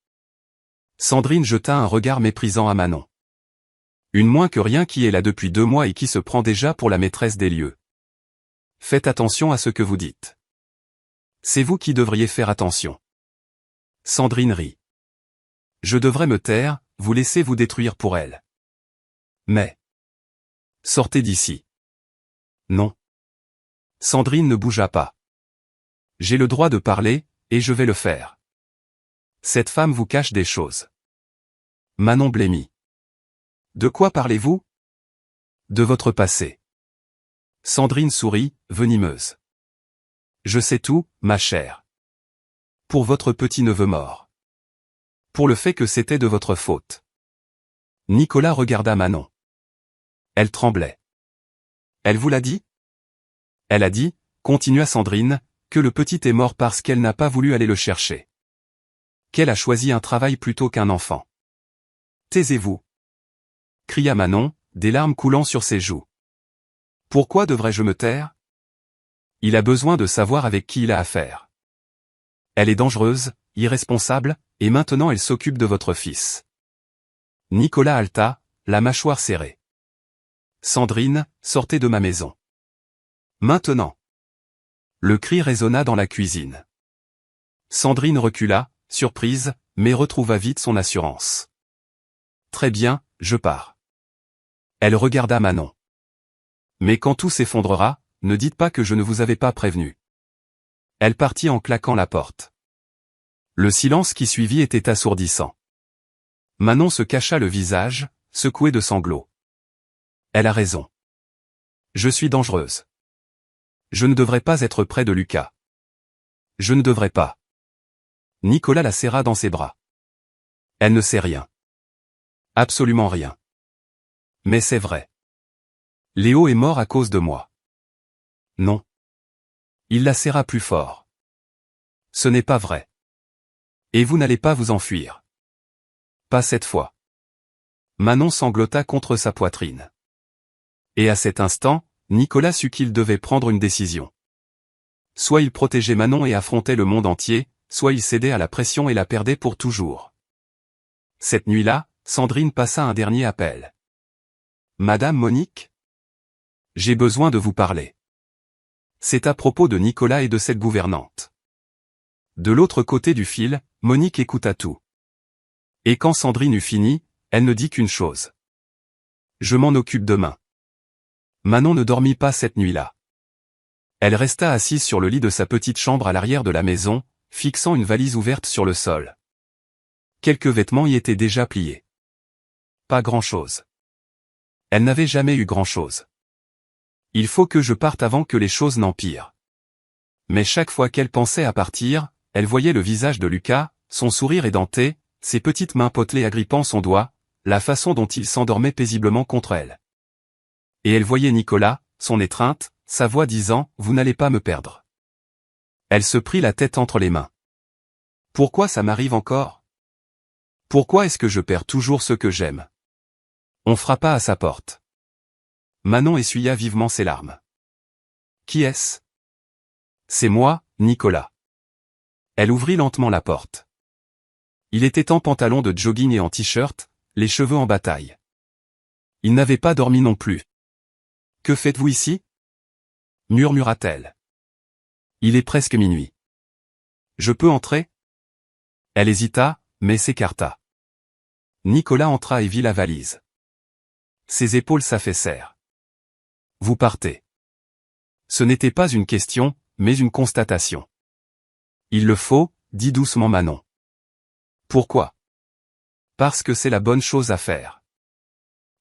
Sandrine jeta un regard méprisant à Manon. Une moins que rien qui est là depuis 2 mois et qui se prend déjà pour la maîtresse des lieux. Faites attention à ce que vous dites. C'est vous qui devriez faire attention. Sandrine rit. Je devrais me taire, vous laisser vous détruire pour elle. Mais. Sortez d'ici. Non. Sandrine ne bougea pas. J'ai le droit de parler, et je vais le faire. Cette femme vous cache des choses. Manon blêmit. De quoi parlez-vous? De votre passé. Sandrine sourit, venimeuse. Je sais tout, ma chère. Pour votre petit-neveu mort. Pour le fait que c'était de votre faute. Nicolas regarda Manon. Elle tremblait. Elle vous l'a dit? Elle a dit, continua Sandrine, que le petit est mort parce qu'elle n'a pas voulu aller le chercher. Qu'elle a choisi un travail plutôt qu'un enfant. Taisez-vous. Cria Manon, des larmes coulant sur ses joues. Pourquoi devrais-je me taire? Il a besoin de savoir avec qui il a affaire. Elle est dangereuse, irresponsable, et maintenant elle s'occupe de votre fils. Nicolas haleta, la mâchoire serrée. Sandrine, sortez de ma maison. Maintenant. Le cri résonna dans la cuisine. Sandrine recula, surprise, mais retrouva vite son assurance. Très bien, je pars. Elle regarda Manon. Mais quand tout s'effondrera, ne dites pas que je ne vous avais pas prévenu. Elle partit en claquant la porte. Le silence qui suivit était assourdissant. Manon se cacha le visage, secouée de sanglots. Elle a raison. Je suis dangereuse. Je ne devrais pas être près de Lucas. Je ne devrais pas. Nicolas la serra dans ses bras. Elle ne sait rien. Absolument rien. Mais c'est vrai. Léo est mort à cause de moi. Non. Il la serra plus fort. Ce n'est pas vrai. Et vous n'allez pas vous enfuir. Pas cette fois. Manon sanglota contre sa poitrine. Et à cet instant, Nicolas sut qu'il devait prendre une décision. Soit il protégeait Manon et affrontait le monde entier, soit il cédait à la pression et la perdait pour toujours. Cette nuit-là, Sandrine passa un dernier appel. Madame Monique? J'ai besoin de vous parler. C'est à propos de Nicolas et de cette gouvernante. De l'autre côté du fil, Monique écouta tout. Et quand Sandrine eut fini, elle ne dit qu'une chose. Je m'en occupe demain. Manon ne dormit pas cette nuit-là. Elle resta assise sur le lit de sa petite chambre à l'arrière de la maison, fixant une valise ouverte sur le sol. Quelques vêtements y étaient déjà pliés. Pas grand-chose. Elle n'avait jamais eu grand-chose. Il faut que je parte avant que les choses n'empirent. Mais chaque fois qu'elle pensait à partir, elle voyait le visage de Lucas, son sourire édenté, ses petites mains potelées agrippant son doigt, la façon dont il s'endormait paisiblement contre elle. Et elle voyait Nicolas, son étreinte, sa voix disant « Vous n'allez pas me perdre ». Elle se prit la tête entre les mains. Pourquoi ça m'arrive encore? Pourquoi est-ce que je perds toujours ceux que j'aime? On frappa à sa porte. Manon essuya vivement ses larmes. Qui est-ce? C'est moi, Nicolas. Elle ouvrit lentement la porte. Il était en pantalon de jogging et en t-shirt, les cheveux en bataille. Il n'avait pas dormi non plus. Que faites-vous ici? Murmura-t-elle. Il est presque minuit. Je peux entrer? Elle hésita, mais s'écarta. Nicolas entra et vit la valise. Ses épaules s'affaissèrent. Vous partez. Ce n'était pas une question, mais une constatation. Il le faut, dit doucement Manon. Pourquoi? Parce que c'est la bonne chose à faire.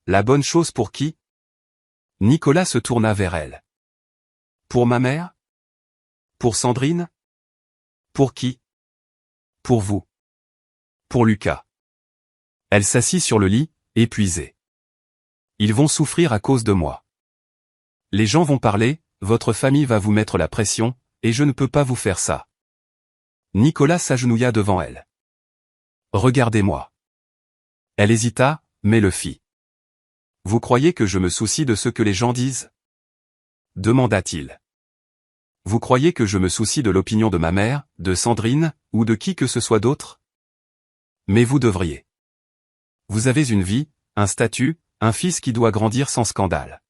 La bonne chose pour qui? Nicolas se tourna vers elle. Pour ma mère? Pour Sandrine? Pour qui? Pour vous. Pour Lucas. Elle s'assit sur le lit, épuisée. Ils vont souffrir à cause de moi. Les gens vont parler, votre famille va vous mettre la pression, et je ne peux pas vous faire ça. Nicolas s'agenouilla devant elle. Regardez-moi. Elle hésita, mais le fit. Vous croyez que je me soucie de ce que les gens disent? Demanda-t-il. Vous croyez que je me soucie de l'opinion de ma mère, de Sandrine, ou de qui que ce soit d'autre? Mais vous devriez. Vous avez une vie, un statut, un fils qui doit grandir sans scandale.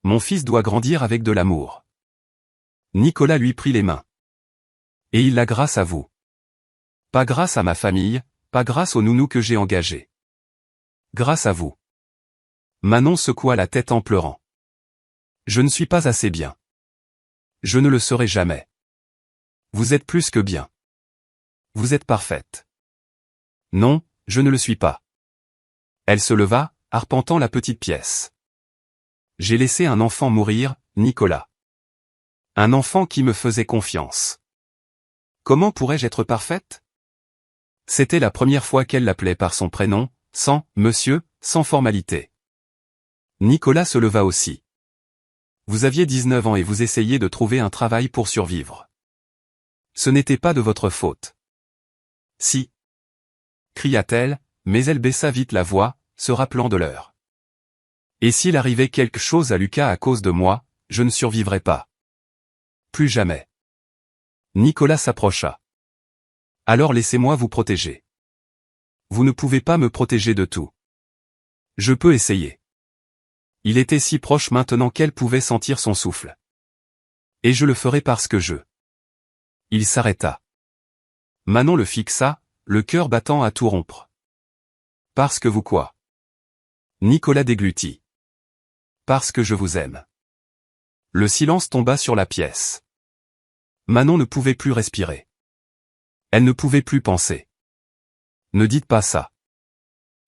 Mon fils doit grandir avec de l'amour. Nicolas lui prit les mains. Et il l'a grâce à vous. Pas grâce à ma famille, pas grâce au nounou que j'ai engagé. Grâce à vous. Manon secoua la tête en pleurant. Je ne suis pas assez bien. Je ne le serai jamais. Vous êtes plus que bien. Vous êtes parfaite. Non, je ne le suis pas. Elle se leva, arpentant la petite pièce. J'ai laissé un enfant mourir, Nicolas. Un enfant qui me faisait confiance. Comment pourrais-je être parfaite? C'était la première fois qu'elle l'appelait par son prénom, sans « monsieur », sans formalité. Nicolas se leva aussi. Vous aviez 19 ans et vous essayiez de trouver un travail pour survivre. Ce n'était pas de votre faute. Si. Cria-t-elle, mais elle baissa vite la voix, se rappelant de l'heure. Et s'il arrivait quelque chose à Lucas à cause de moi, je ne survivrais pas. Plus jamais. Nicolas s'approcha. Alors laissez-moi vous protéger. Vous ne pouvez pas me protéger de tout. Je peux essayer. Il était si proche maintenant qu'elle pouvait sentir son souffle. Et je le ferai parce que je... Il s'arrêta. Manon le fixa, le cœur battant à tout rompre. Parce que vous quoi? Nicolas déglutit. Parce que je vous aime. Le silence tomba sur la pièce. Manon ne pouvait plus respirer. Elle ne pouvait plus penser. Ne dites pas ça.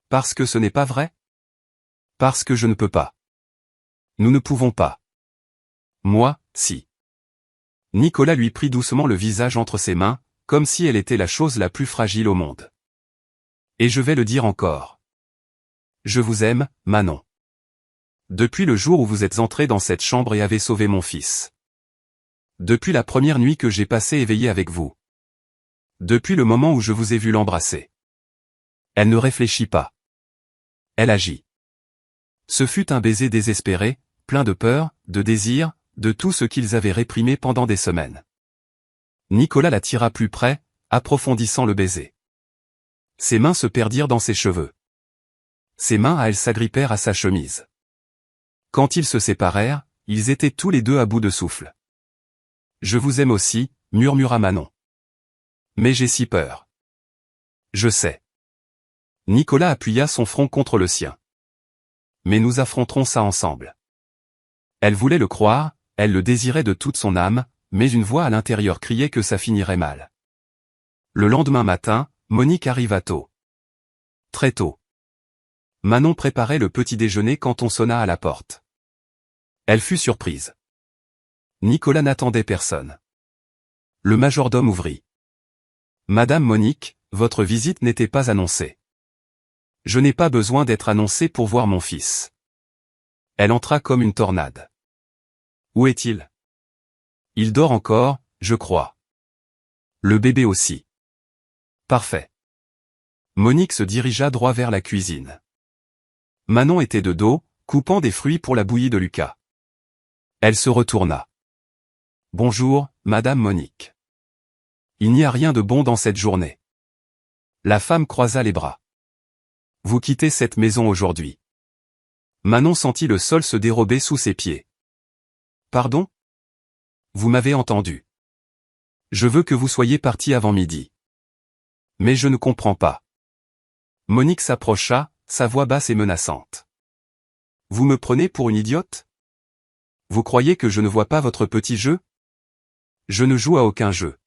Parce que ce n'est pas vrai? Parce que je ne peux pas. Nous ne pouvons pas. Moi, si. Nicolas lui prit doucement le visage entre ses mains, comme si elle était la chose la plus fragile au monde. Et je vais le dire encore. Je vous aime, Manon. Depuis le jour où vous êtes entrée dans cette chambre et avez sauvé mon fils. Depuis la première nuit que j'ai passée éveillée avec vous. Depuis le moment où je vous ai vu l'embrasser. Elle ne réfléchit pas. Elle agit. Ce fut un baiser désespéré, plein de peur, de désir, de tout ce qu'ils avaient réprimé pendant des semaines. Nicolas la tira plus près, approfondissant le baiser. Ses mains se perdirent dans ses cheveux. Ses mains à elle s'agrippèrent à sa chemise. Quand ils se séparèrent, ils étaient tous les deux à bout de souffle. Je vous aime aussi, murmura Manon. Mais j'ai si peur. Je sais. Nicolas appuya son front contre le sien. Mais nous affronterons ça ensemble. Elle voulait le croire, elle le désirait de toute son âme, mais une voix à l'intérieur criait que ça finirait mal. Le lendemain matin, Monique arriva tôt. Très tôt. Manon préparait le petit déjeuner quand on sonna à la porte. Elle fut surprise. Nicolas n'attendait personne. Le majordome ouvrit. Madame Monique, votre visite n'était pas annoncée. Je n'ai pas besoin d'être annoncée pour voir mon fils. Elle entra comme une tornade. Où est-il? Il dort encore, je crois. Le bébé aussi. Parfait. Monique se dirigea droit vers la cuisine. Manon était de dos, coupant des fruits pour la bouillie de Lucas. Elle se retourna. Bonjour, Madame Monique. Il n'y a rien de bon dans cette journée. La femme croisa les bras. Vous quittez cette maison aujourd'hui. Manon sentit le sol se dérober sous ses pieds. Pardon? Vous m'avez entendu. Je veux que vous soyez parti avant midi. Mais je ne comprends pas. Monique s'approcha, sa voix basse et menaçante. Vous me prenez pour une idiote? Vous croyez que je ne vois pas votre petit jeu? Je ne joue à aucun jeu.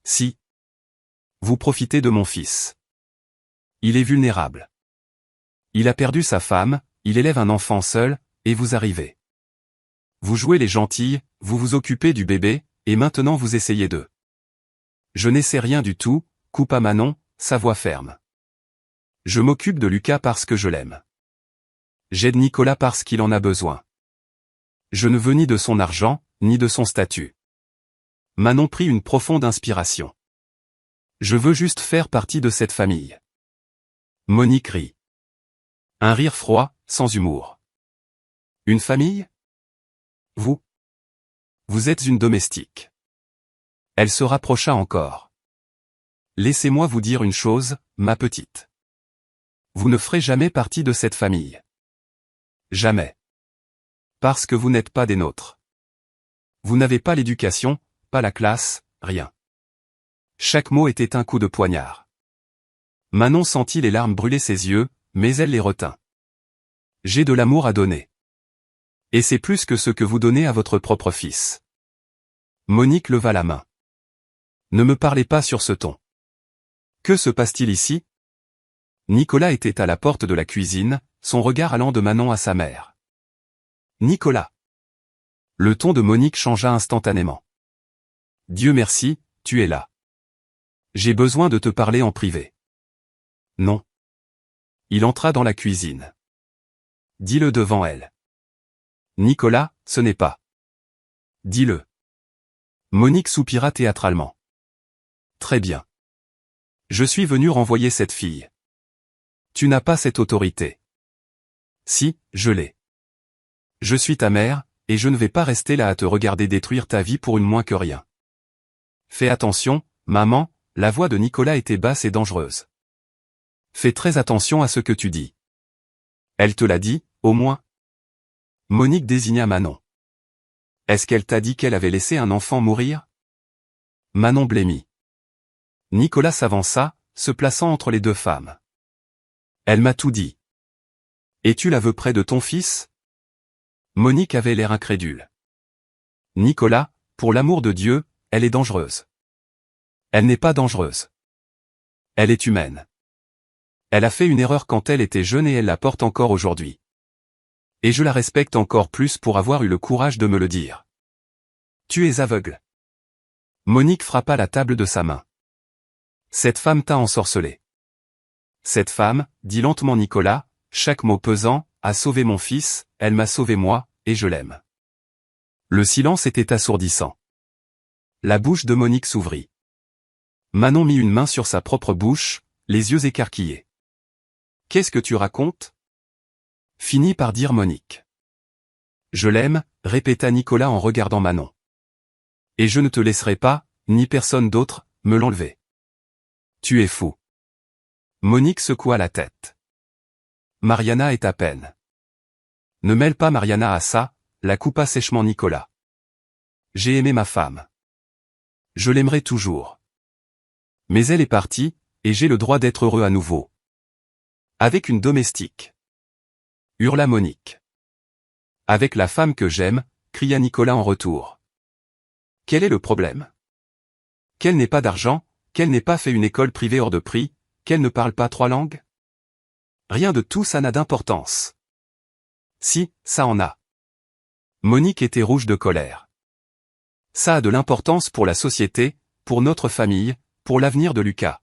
Si. Vous profitez de mon fils. Il est vulnérable. Il a perdu sa femme, il élève un enfant seul, et vous arrivez. Vous jouez les gentilles, vous vous occupez du bébé, et maintenant vous essayez de... Je n'essaie rien du tout, coupa Manon, sa voix ferme. Je m'occupe de Lucas parce que je l'aime. J'aide Nicolas parce qu'il en a besoin. Je ne veux ni de son argent, ni de son statut. Manon prit une profonde inspiration. Je veux juste faire partie de cette famille. Monique rit. Un rire froid, sans humour. Une famille? Vous? Vous êtes une domestique. Elle se rapprocha encore. Laissez-moi vous dire une chose, ma petite. Vous ne ferez jamais partie de cette famille. Jamais. Parce que vous n'êtes pas des nôtres. Vous n'avez pas l'éducation, pas la classe, rien. Chaque mot était un coup de poignard. Manon sentit les larmes brûler ses yeux, mais elle les retint. J'ai de l'amour à donner. Et c'est plus que ce que vous donnez à votre propre fils. Monique leva la main. Ne me parlez pas sur ce ton. Que se passe-t-il ici? Nicolas était à la porte de la cuisine, son regard allant de Manon à sa mère. Nicolas. Le ton de Monique changea instantanément. Dieu merci, tu es là. J'ai besoin de te parler en privé. Non. Il entra dans la cuisine. Dis-le devant elle. Nicolas, ce n'est pas. Dis-le. Monique soupira théâtralement. Très bien. Je suis venu renvoyer cette fille. Tu n'as pas cette autorité. Si, je l'ai. Je suis ta mère, et je ne vais pas rester là à te regarder détruire ta vie pour une moins que rien. Fais attention, maman, la voix de Nicolas était basse et dangereuse. Fais très attention à ce que tu dis. Elle te l'a dit, au moins? Monique désigna Manon. Est-ce qu'elle t'a dit qu'elle avait laissé un enfant mourir? Manon blêmit. Nicolas s'avança, se plaçant entre les deux femmes. Elle m'a tout dit. Et tu la veux près de ton fils? Monique avait l'air incrédule. Nicolas, pour l'amour de Dieu, elle est dangereuse. Elle n'est pas dangereuse. Elle est humaine. Elle a fait une erreur quand elle était jeune et elle la porte encore aujourd'hui. Et je la respecte encore plus pour avoir eu le courage de me le dire. Tu es aveugle. Monique frappa la table de sa main. Cette femme t'a ensorcelé. Cette femme, dit lentement Nicolas, chaque mot pesant, a sauvé mon fils, elle m'a sauvé moi, et je l'aime. Le silence était assourdissant. La bouche de Monique s'ouvrit. Manon mit une main sur sa propre bouche, les yeux écarquillés. Qu'est-ce que tu racontes? Finit par dire Monique. Je l'aime, répéta Nicolas en regardant Manon. Et je ne te laisserai pas, ni personne d'autre, me l'enlever. Tu es fou. Monique secoua la tête. Mariana est à peine. Ne mêle pas Mariana à ça, la coupa sèchement Nicolas. J'ai aimé ma femme. Je l'aimerai toujours. Mais elle est partie, et j'ai le droit d'être heureux à nouveau. Avec une domestique. Hurla Monique. Avec la femme que j'aime, cria Nicolas en retour. Quel est le problème? Qu'elle n'ait pas d'argent, qu'elle n'ait pas fait une école privée hors de prix, qu'elle ne parle pas 3 langues? Rien de tout ça n'a d'importance. Si, ça en a. Monique était rouge de colère. Ça a de l'importance pour la société, pour notre famille, pour l'avenir de Lucas.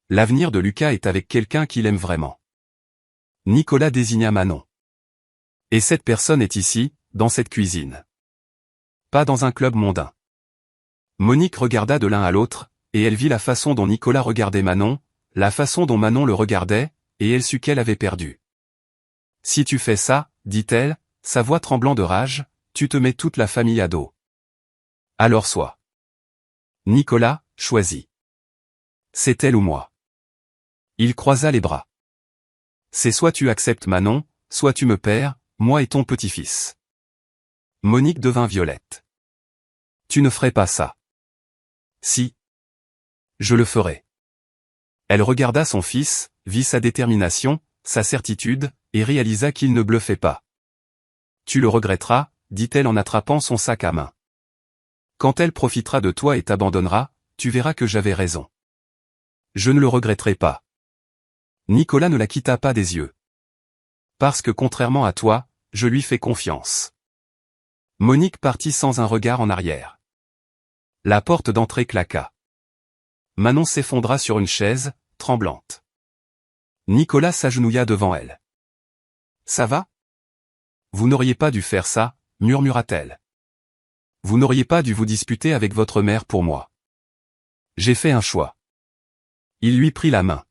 L'avenir de Lucas est avec quelqu'un qu'il aime vraiment. Nicolas désigna Manon. Et cette personne est ici, dans cette cuisine. Pas dans un club mondain. Monique regarda de l'un à l'autre, et elle vit la façon dont Nicolas regardait Manon, la façon dont Manon le regardait, et elle sut qu'elle avait perdu. Si tu fais ça, dit-elle, sa voix tremblant de rage, tu te mets toute la famille à dos. Alors sois. Nicolas, choisis. C'est elle ou moi. Il croisa les bras. C'est soit tu acceptes Manon, soit tu me perds, moi et ton petit-fils. Monique devint violette. Tu ne ferais pas ça. Si. Je le ferai. Elle regarda son fils, vit sa détermination, sa certitude, et réalisa qu'il ne bluffait pas. Tu le regretteras, dit-elle en attrapant son sac à main. Quand elle profitera de toi et t'abandonnera, tu verras que j'avais raison. Je ne le regretterai pas. Nicolas ne la quitta pas des yeux. Parce que contrairement à toi, je lui fais confiance. Monique partit sans un regard en arrière. La porte d'entrée claqua. Manon s'effondra sur une chaise, tremblante. Nicolas s'agenouilla devant elle. Ça va? Vous n'auriez pas dû faire ça, murmura-t-elle. Vous n'auriez pas dû vous disputer avec votre mère pour moi. J'ai fait un choix. Il lui prit la main.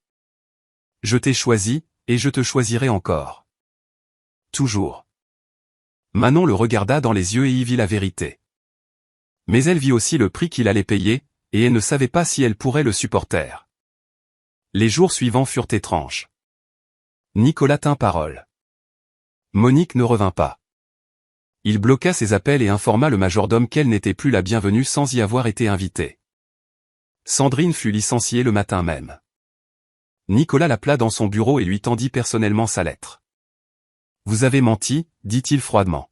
Je t'ai choisi, et je te choisirai encore. Toujours. Manon le regarda dans les yeux et y vit la vérité. Mais elle vit aussi le prix qu'il allait payer, et elle ne savait pas si elle pourrait le supporter. Les jours suivants furent étranges. Nicolas tint parole. Monique ne revint pas. Il bloqua ses appels et informa le majordome qu'elle n'était plus la bienvenue sans y avoir été invitée. Sandrine fut licenciée le matin même. Nicolas l'appela dans son bureau et lui tendit personnellement sa lettre. « Vous avez menti, dit-il froidement.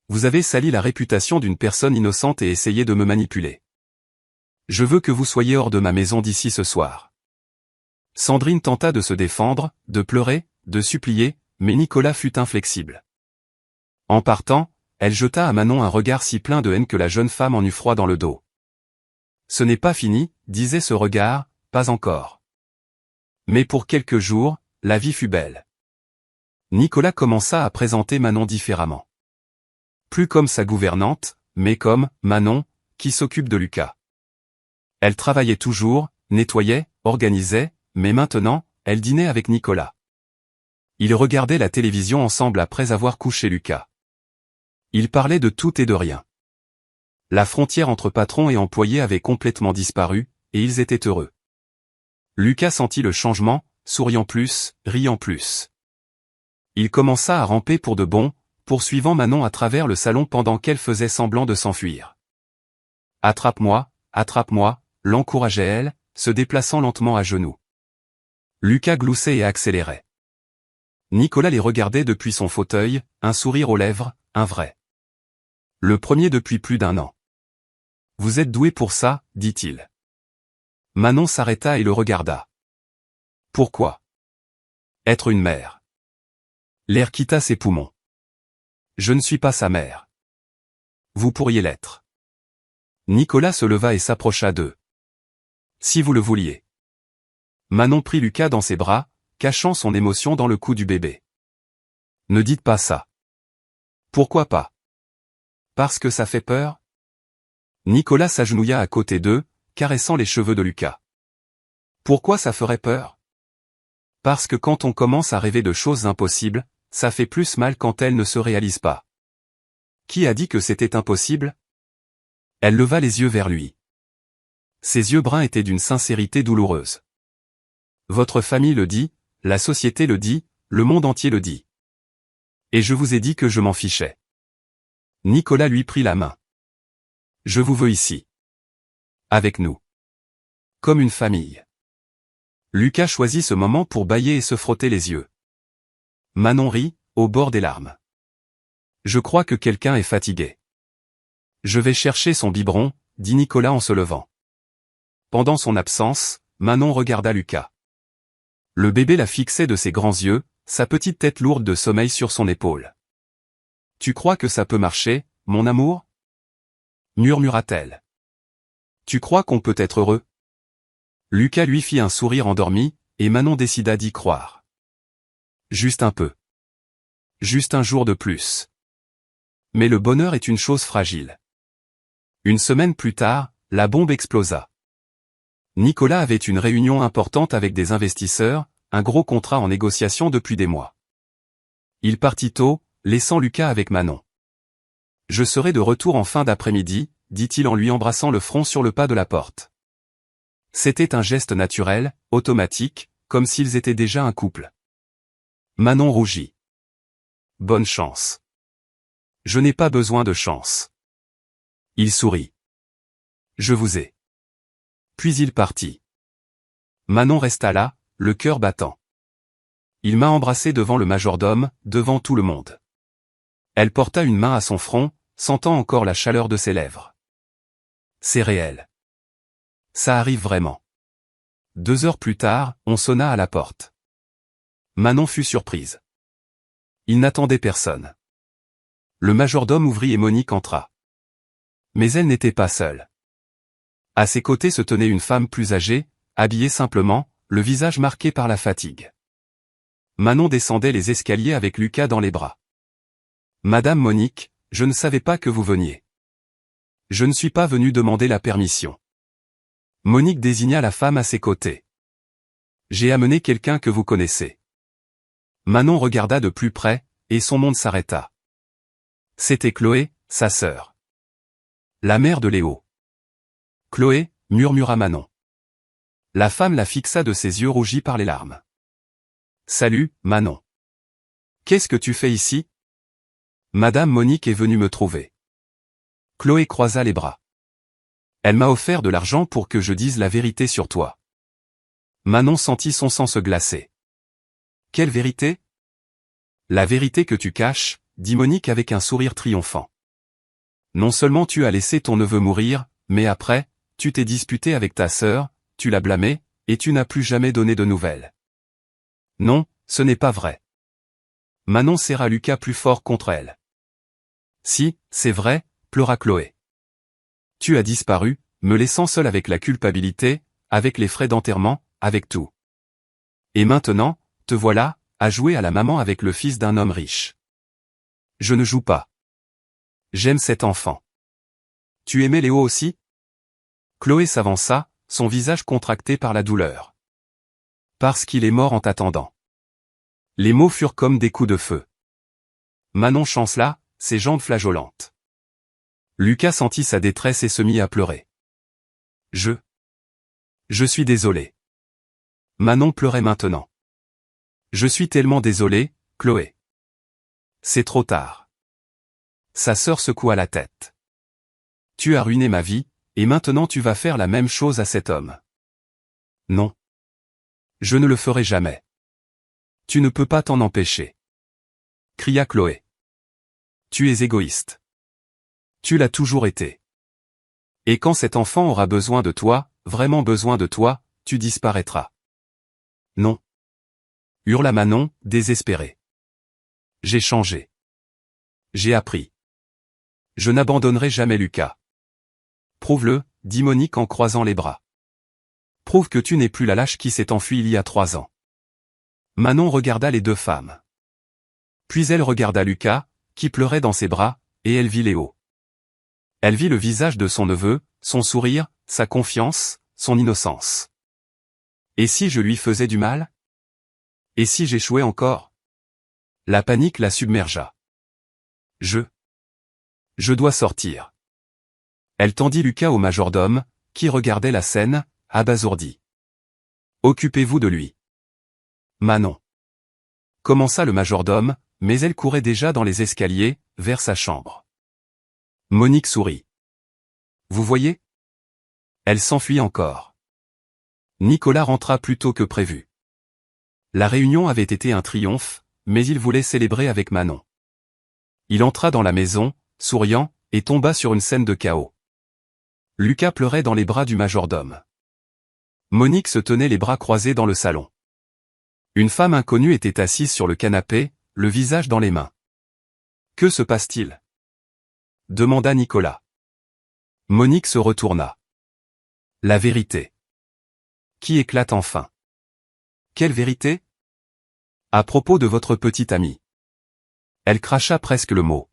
Vous avez sali la réputation d'une personne innocente et essayé de me manipuler. Je veux que vous soyez hors de ma maison d'ici ce soir. » Sandrine tenta de se défendre, de pleurer, de supplier, mais Nicolas fut inflexible. En partant, elle jeta à Manon un regard si plein de haine que la jeune femme en eut froid dans le dos. « Ce n'est pas fini, disait ce regard, pas encore. Mais pour quelques jours, la vie fut belle. » Nicolas commença à présenter Manon différemment. Plus comme sa gouvernante, mais comme Manon, qui s'occupe de Lucas. Elle travaillait toujours, nettoyait, organisait, mais maintenant, elle dînait avec Nicolas. Ils regardaient la télévision ensemble après avoir couché Lucas. Ils parlaient de tout et de rien. La frontière entre patron et employé avait complètement disparu, et ils étaient heureux. Lucas sentit le changement, souriant plus, riant plus. Il commença à ramper pour de bon, poursuivant Manon à travers le salon pendant qu'elle faisait semblant de s'enfuir. « Attrape-moi, l'encourageait-elle, se déplaçant lentement à genoux. Lucas gloussait et accélérait. Nicolas les regardait depuis son fauteuil, un sourire aux lèvres, un vrai. Le premier depuis plus d'1 an. « Vous êtes doué pour ça, dit-il. » Manon s'arrêta et le regarda. « Pourquoi ? Être une mère. » L'air quitta ses poumons. « Je ne suis pas sa mère. » « Vous pourriez l'être. » Nicolas se leva et s'approcha d'eux. « Si vous le vouliez. » Manon prit Lucas dans ses bras, cachant son émotion dans le cou du bébé. « Ne dites pas ça. »« Pourquoi pas ? Parce que ça fait peur ?» Nicolas s'agenouilla à côté d'eux, caressant les cheveux de Lucas. « Pourquoi ça ferait peur ? Parce que quand on commence à rêver de choses impossibles, ça fait plus mal quand elles ne se réalisent pas. » Qui a dit que c'était impossible ? Elle leva les yeux vers lui. Ses yeux bruns étaient d'une sincérité douloureuse. Votre famille le dit, la société le dit, le monde entier le dit. Et je vous ai dit que je m'en fichais. Nicolas lui prit la main. Je vous veux ici. Avec nous. Comme une famille. Lucas choisit ce moment pour bâiller et se frotter les yeux. Manon rit, au bord des larmes. Je crois que quelqu'un est fatigué. Je vais chercher son biberon, dit Nicolas en se levant. Pendant son absence, Manon regarda Lucas. Le bébé la fixait de ses grands yeux, sa petite tête lourde de sommeil sur son épaule. « Tu crois que ça peut marcher, mon amour ?» murmura-t-elle. « Tu crois qu'on peut être heureux ?» Lucas lui fit un sourire endormi, et Manon décida d'y croire. Juste un peu. Juste un jour de plus. Mais le bonheur est une chose fragile. Une semaine plus tard, la bombe explosa. Nicolas avait une réunion importante avec des investisseurs, un gros contrat en négociation depuis des mois. Il partit tôt, laissant Lucas avec Manon. « Je serai de retour en fin d'après-midi, » dit-il en lui embrassant le front sur le pas de la porte. C'était un geste naturel, automatique, comme s'ils étaient déjà un couple. Manon rougit. « Bonne chance. »« Je n'ai pas besoin de chance. » Il sourit. « Je vous ai. » Puis il partit. Manon resta là, le cœur battant. Il m'a embrassé devant le majordome, devant tout le monde. Elle porta une main à son front, sentant encore la chaleur de ses lèvres. C'est réel. Ça arrive vraiment. 2 heures plus tard, on sonna à la porte. Manon fut surprise. Il n'attendait personne. Le majordome ouvrit et Monique entra. Mais elle n'était pas seule. À ses côtés se tenait une femme plus âgée, habillée simplement, le visage marqué par la fatigue. Manon descendait les escaliers avec Lucas dans les bras. « Madame Monique, je ne savais pas que vous veniez. Je ne suis pas venu demander la permission. » Monique désigna la femme à ses côtés. « J'ai amené quelqu'un que vous connaissez. » Manon regarda de plus près, et son monde s'arrêta. C'était Chloé, sa sœur. La mère de Léo. Chloé, murmura Manon. La femme la fixa de ses yeux rougis par les larmes. Salut, Manon. Qu'est-ce que tu fais ici? Madame Monique est venue me trouver. Chloé croisa les bras. Elle m'a offert de l'argent pour que je dise la vérité sur toi. Manon sentit son sang se glacer. Quelle vérité? La vérité que tu caches, dit Monique avec un sourire triomphant. Non seulement tu as laissé ton neveu mourir, mais après, tu t'es disputé avec ta sœur, tu l'as blâmé, et tu n'as plus jamais donné de nouvelles. Non, ce n'est pas vrai. Manon serra Lucas plus fort contre elle. Si, c'est vrai, pleura Chloé. Tu as disparu, me laissant seul avec la culpabilité, avec les frais d'enterrement, avec tout. Et maintenant, te voilà, à jouer à la maman avec le fils d'un homme riche. Je ne joue pas. J'aime cet enfant. Tu aimais Léo aussi? Chloé s'avança, son visage contracté par la douleur. Parce qu'il est mort en t'attendant. Les mots furent comme des coups de feu. Manon chancela, ses jambes flageolantes. Lucas sentit sa détresse et se mit à pleurer. Je suis désolé. Manon pleurait maintenant. Je suis tellement désolé, Chloé. C'est trop tard. Sa sœur secoua la tête. Tu as ruiné ma vie, et maintenant tu vas faire la même chose à cet homme. Non. Je ne le ferai jamais. Tu ne peux pas t'en empêcher. Cria Chloé. Tu es égoïste. Tu l'as toujours été. Et quand cet enfant aura besoin de toi, vraiment besoin de toi, tu disparaîtras. Non. Hurla Manon, désespérée. J'ai changé. J'ai appris. Je n'abandonnerai jamais Lucas. Prouve-le, dit Monique en croisant les bras. Prouve que tu n'es plus la lâche qui s'est enfuie il y a 3 ans. Manon regarda les deux femmes. Puis elle regarda Lucas, qui pleurait dans ses bras, et elle vit Léo. Elle vit le visage de son neveu, son sourire, sa confiance, son innocence. Et si je lui faisais du mal? Et si j'échouais encore? La panique la submergea. Je dois sortir. Elle tendit Lucas au majordome, qui regardait la scène, abasourdi. Occupez-vous de lui. Manon. Commença le majordome, mais elle courait déjà dans les escaliers, vers sa chambre. Monique sourit. Vous voyez? Elle s'enfuit encore. Nicolas rentra plus tôt que prévu. La réunion avait été un triomphe, mais il voulait célébrer avec Manon. Il entra dans la maison, souriant, et tomba sur une scène de chaos. Lucas pleurait dans les bras du majordome. Monique se tenait les bras croisés dans le salon. Une femme inconnue était assise sur le canapé, le visage dans les mains. Que se passe-t-il? Demanda Nicolas. Monique se retourna. La vérité. Qui éclate enfin. Quelle vérité? À propos de votre petite amie. Elle cracha presque le mot.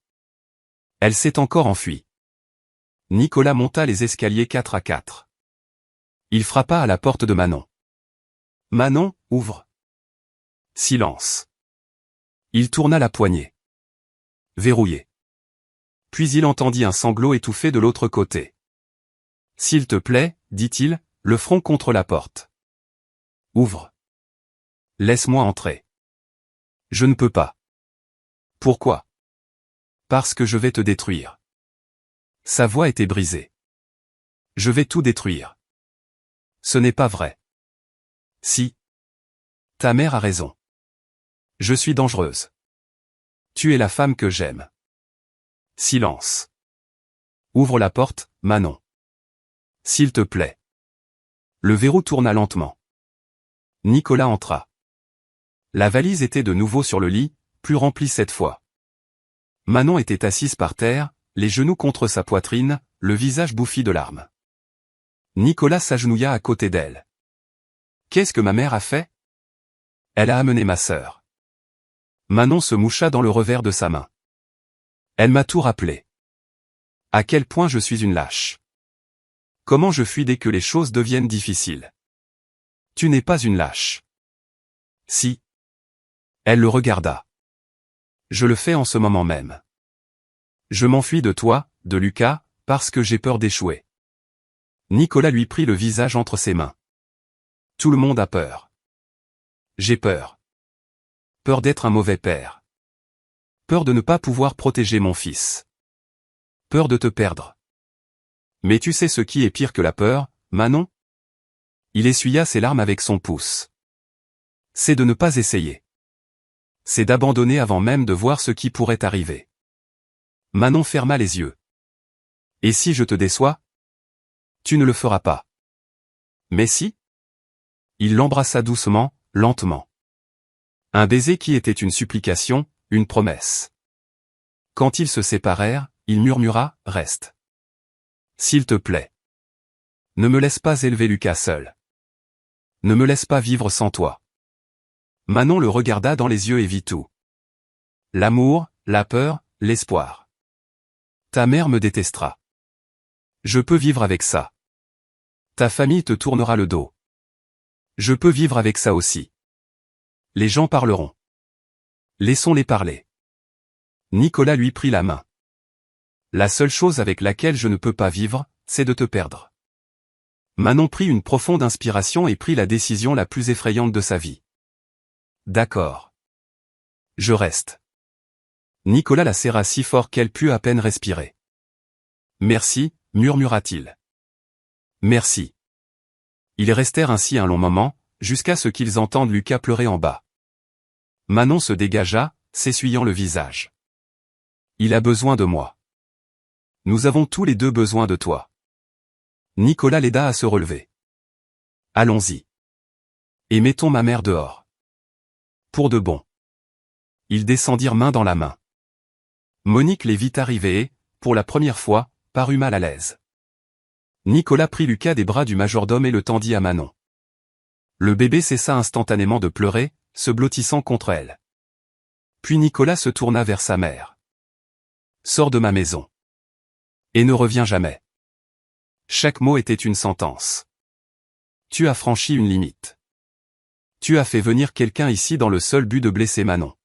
Elle s'est encore enfuie. Nicolas monta les escaliers 4 à 4. Il frappa à la porte de Manon. Manon, ouvre. Silence. Il tourna la poignée. Verrouillé. Puis il entendit un sanglot étouffé de l'autre côté. S'il te plaît, dit-il, le front contre la porte. Ouvre. Laisse-moi entrer. Je ne peux pas. Pourquoi? Parce que je vais te détruire. Sa voix était brisée. Je vais tout détruire. Ce n'est pas vrai. Si. Ta mère a raison. Je suis dangereuse. Tu es la femme que j'aime. Silence. Ouvre la porte, Manon. S'il te plaît. Le verrou tourna lentement. Nicolas entra. La valise était de nouveau sur le lit, plus remplie cette fois. Manon était assise par terre, les genoux contre sa poitrine, le visage bouffi de larmes. Nicolas s'agenouilla à côté d'elle. Qu'est-ce que ma mère a fait? Elle a amené ma sœur. Manon se moucha dans le revers de sa main. Elle m'a tout rappelé. À quel point je suis une lâche. Comment je fuis dès que les choses deviennent difficiles. Tu n'es pas une lâche. Si. Elle le regarda. Je le fais en ce moment même. Je m'enfuis de toi, de Lucas, parce que j'ai peur d'échouer. Nicolas lui prit le visage entre ses mains. Tout le monde a peur. J'ai peur. Peur d'être un mauvais père. Peur de ne pas pouvoir protéger mon fils. Peur de te perdre. Mais tu sais ce qui est pire que la peur, Manon? Il essuya ses larmes avec son pouce. C'est de ne pas essayer. C'est d'abandonner avant même de voir ce qui pourrait arriver. Manon ferma les yeux. Et si je te déçois? Tu ne le feras pas. Mais si? Il l'embrassa doucement, lentement. Un baiser qui était une supplication, une promesse. Quand ils se séparèrent, il murmura, « Reste. S'il te plaît. Ne me laisse pas élever Lucas seul. Ne me laisse pas vivre sans toi. » Manon le regarda dans les yeux et vit tout. L'amour, la peur, l'espoir. Ta mère me détestera. Je peux vivre avec ça. Ta famille te tournera le dos. Je peux vivre avec ça aussi. Les gens parleront. Laissons-les parler. Nicolas lui prit la main. La seule chose avec laquelle je ne peux pas vivre, c'est de te perdre. Manon prit une profonde inspiration et prit la décision la plus effrayante de sa vie. D'accord. Je reste. Nicolas la serra si fort qu'elle put à peine respirer. Merci, murmura-t-il. Merci. Ils restèrent ainsi un long moment, jusqu'à ce qu'ils entendent Lucas pleurer en bas. Manon se dégagea, s'essuyant le visage. Il a besoin de moi. Nous avons tous les deux besoin de toi. Nicolas l'aida à se relever. Allons-y. Et mettons ma mère dehors. Pour de bon. Ils descendirent main dans la main. Monique les vit arriver et, pour la première fois, parut mal à l'aise. Nicolas prit Lucas des bras du majordome et le tendit à Manon. Le bébé cessa instantanément de pleurer, se blottissant contre elle. Puis Nicolas se tourna vers sa mère. Sors de ma maison. Et ne reviens jamais. Chaque mot était une sentence. Tu as franchi une limite. Tu as fait venir quelqu'un ici dans le seul but de blesser Manon.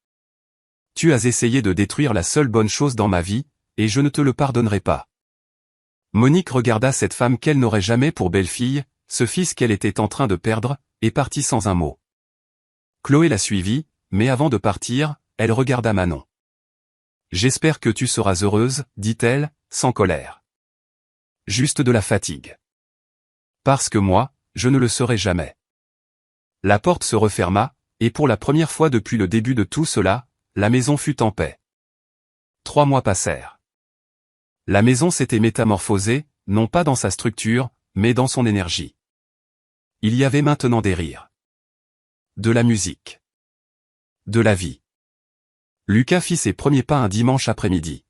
Tu as essayé de détruire la seule bonne chose dans ma vie, et je ne te le pardonnerai pas. Monique regarda cette femme qu'elle n'aurait jamais pour belle-fille, ce fils qu'elle était en train de perdre, et partit sans un mot. Chloé la suivit, mais avant de partir, elle regarda Manon. J'espère que tu seras heureuse, dit-elle, sans colère. Juste de la fatigue. Parce que moi, je ne le serai jamais. La porte se referma, et pour la première fois depuis le début de tout cela, la maison fut en paix. 3 mois passèrent. La maison s'était métamorphosée, non pas dans sa structure, mais dans son énergie. Il y avait maintenant des rires. De la musique. De la vie. Lucas fit ses premiers pas un dimanche après-midi.